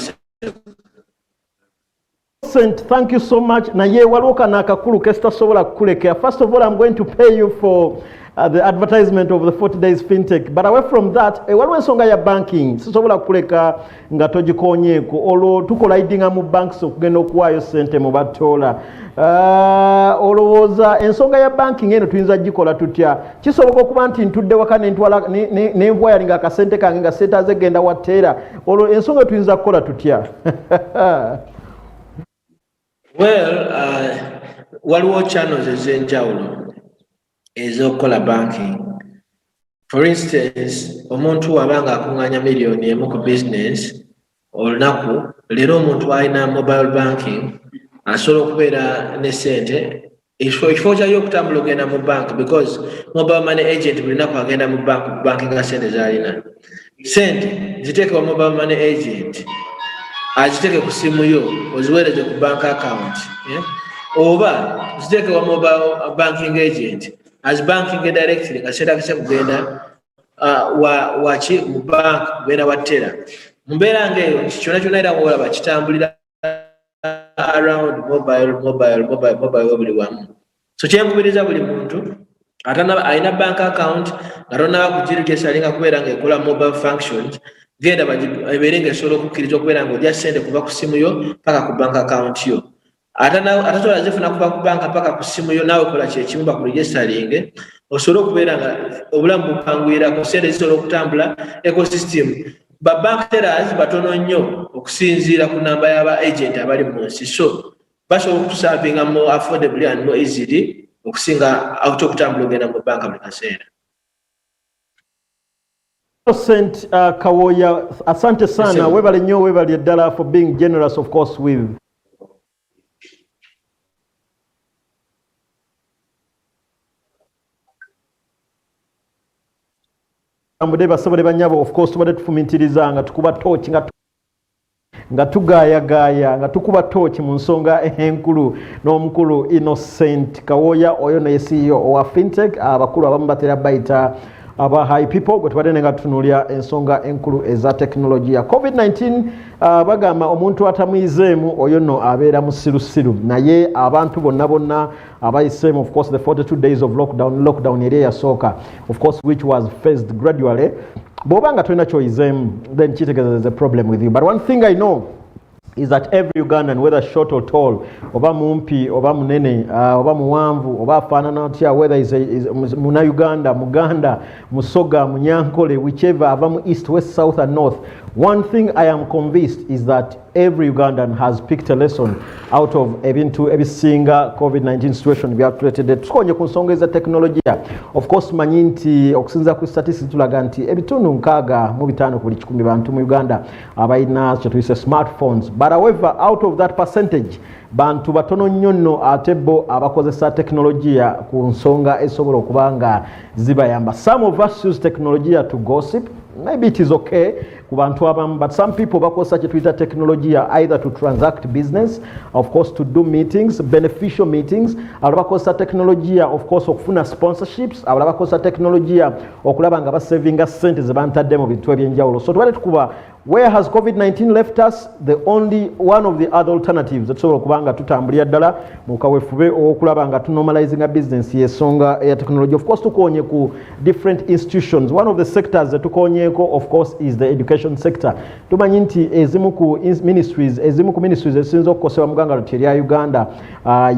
Thank you so much. Naye waliwo kana akakulu kesitasobola kukulekera. First of all, I'm going to pay you for the advertisement of the 40 days fintech. But away from that, waliwo ensonga ya banking. Sisobola kukuleka nga togikonyeeko. Olwo tukolayidinga mu banks okugenda okuwaayo ssente mu batoola. Olowooza ensonga ya banking eno tuyinza gikola tutya? Kisoboka okuba nti ntudde waka nenvayalinga akasente kange nga seetaaze genda watteera. Olwo ensonga tuyinza kukola tutya? Well, waliwo channels ez'enjawulo ez'okukola banking. For instance, omuntu wabanga akuŋŋaanya miliyoni emu ku business olunaku, leero omuntu alina mobile banking asobola okubeera ne ssente ekifo kyayo okutambula ogenda mu bank because mobile money agent buli naku agenda mu bank nga ssente z'alina. Ssente ziteekebwa mobile money agent aziteeke ku simu yo oziweereze ku bank account, oba ziteekebwa mobile banking agent banking directly nga seetakise kugenda waki mu bank kugenda wattera. Mu mbeera ng'eyo kyonna kyonna era olaba kitambulira around mobile buli wamu. So kyenkubiriza buli muntu alina bank account nga tonnaba kugirigesa alinga kubeera ng'ekola mobile functions, genda ebeere ng'esobola okukkiriza okubeera ng'ojja ssente kuva ku simu yo paka ku bank account yo. Atasobola zifuna kuva ku banka paka ku simu yo, naawe kola kyekimu bakuregisteringe osobole okubeera nga obulamu bukanguyira ku ssente zisobola okutambula ecosystem. Bank tellers batono nnyo okusinziira ku namba y'aba agent abali mu nsi, so basobola okutusavinga more affordably and more easily okusinga okutambula ogenda mu banka buli kaseera. Innocent Kawoya, asante sana. Webale nnyo, webale ddala for being generous of course with ambude basobole banyabo. Of course tubadde tufumintiriza nga tukuba torch nga tugaayagaaya nga tukuba torch mu nsonga enkulu n'omukulu Innocent Kawoya, oyo ne CEO owa fintech. Abakulu abamu batera bayita aba high people gwe tubadde nga tutunuulira ensonga enkulu eza technology ya COVID-19. Bagamba omuntu atamuyizeemu oyo nno abeera musirusiru, naye abantu bonna abayiseemu of course the 42 days of lockdown eri eyasooka of course which was faced gradually. Bw'oba nga tolina kyoyizeemu then kitegeeza there's a problem with you. But one thing I know is that every Ugandan, whether short or tall, oba mumpi, oba munene, oba muwanvu, oba afaanana atya, whether is muna Uganda, Muganda, Musoga, Munyankole, whichever, avamu east, west, south and north, one thing I am convinced is that every Ugandan has picked a lesson out of every single COVID-19 situation we have created. Tukonye ku nsonga eza teknologiya. Of course manyi nti okusinza ku statistics tulaga nti ebitundu 6 mu 5 ku buli 100 bantu mu Uganda abayina kye tuyise smartphones. But however, out of that percentage, bantu batono nnyo nno ate bo abakozesa teknologiya ku nsonga esobola okubanga zibayamba. Some of us use technology to gossip. Maybe it is okay but some people bakozesa kye tuyita teknologiya either to transact business, of course to do meetings, beneficial meetings, abalala bakozesa teknologiya of course okufuna sponsorships, abalala bakozesa teknologiya okulaba nga basavinga ssente ze bantadde mu bintu ebyenjawulo. So tubale tukuba, where has COVID-19 left us? The only one of the other alternatives etusobola kubanga tutambulira ddala mu kaweefube okulaba nga tunormalizing a business yesonga ya technology. Of course tukonye ku different institutions. One of the sectors that tukonyeko of course is the education sector. Tumanyi nti ezimu ku ministries ezisinza okukosebwa mu ggwanga lyattu erya Uganda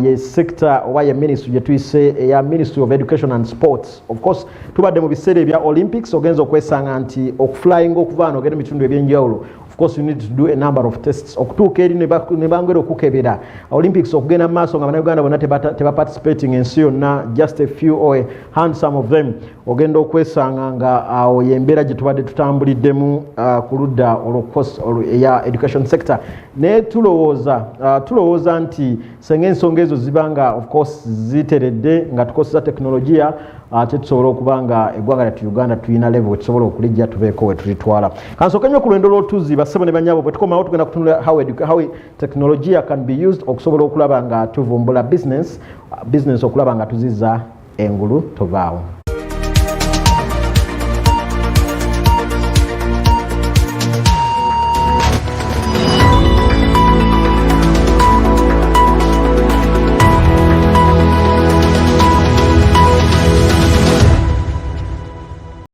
ye sector oba ye ministry gye tuyise eya Ministry of Education and Sports. Of course tubadde mu biseera ebya Olympics, ogenza okwesanga nti okuflying okuvaana ogenda mu bitundu ebyenjawulo. Of course you need to do a number of tests okutuuka eri ne bangera okukebera Olympics okugenda mu maaso nga bannayuganda bonna teba participating ensi yonna, just a few or a handsome of them, ogenda okwesanga nga awo yembeera gye tubadde tutambuliddemu ku ludda eya education sector. Naye tulowooza nti senga ensonga ezo zibanga of course ziteredde nga tukozesa teknologiya ate tusobola okubanga eggwanga lyattu Uganda tuyina level tusobola okulijja tubeeko we tulitwala. Kansooke nnyo ku lwendo lw'otuzi bassebo ne bannyabo bwe tukomawo tugenda kutunula how technology can be used okusobola okulaba nga tuvumbula business okulaba nga tuziza engulu tovaawo.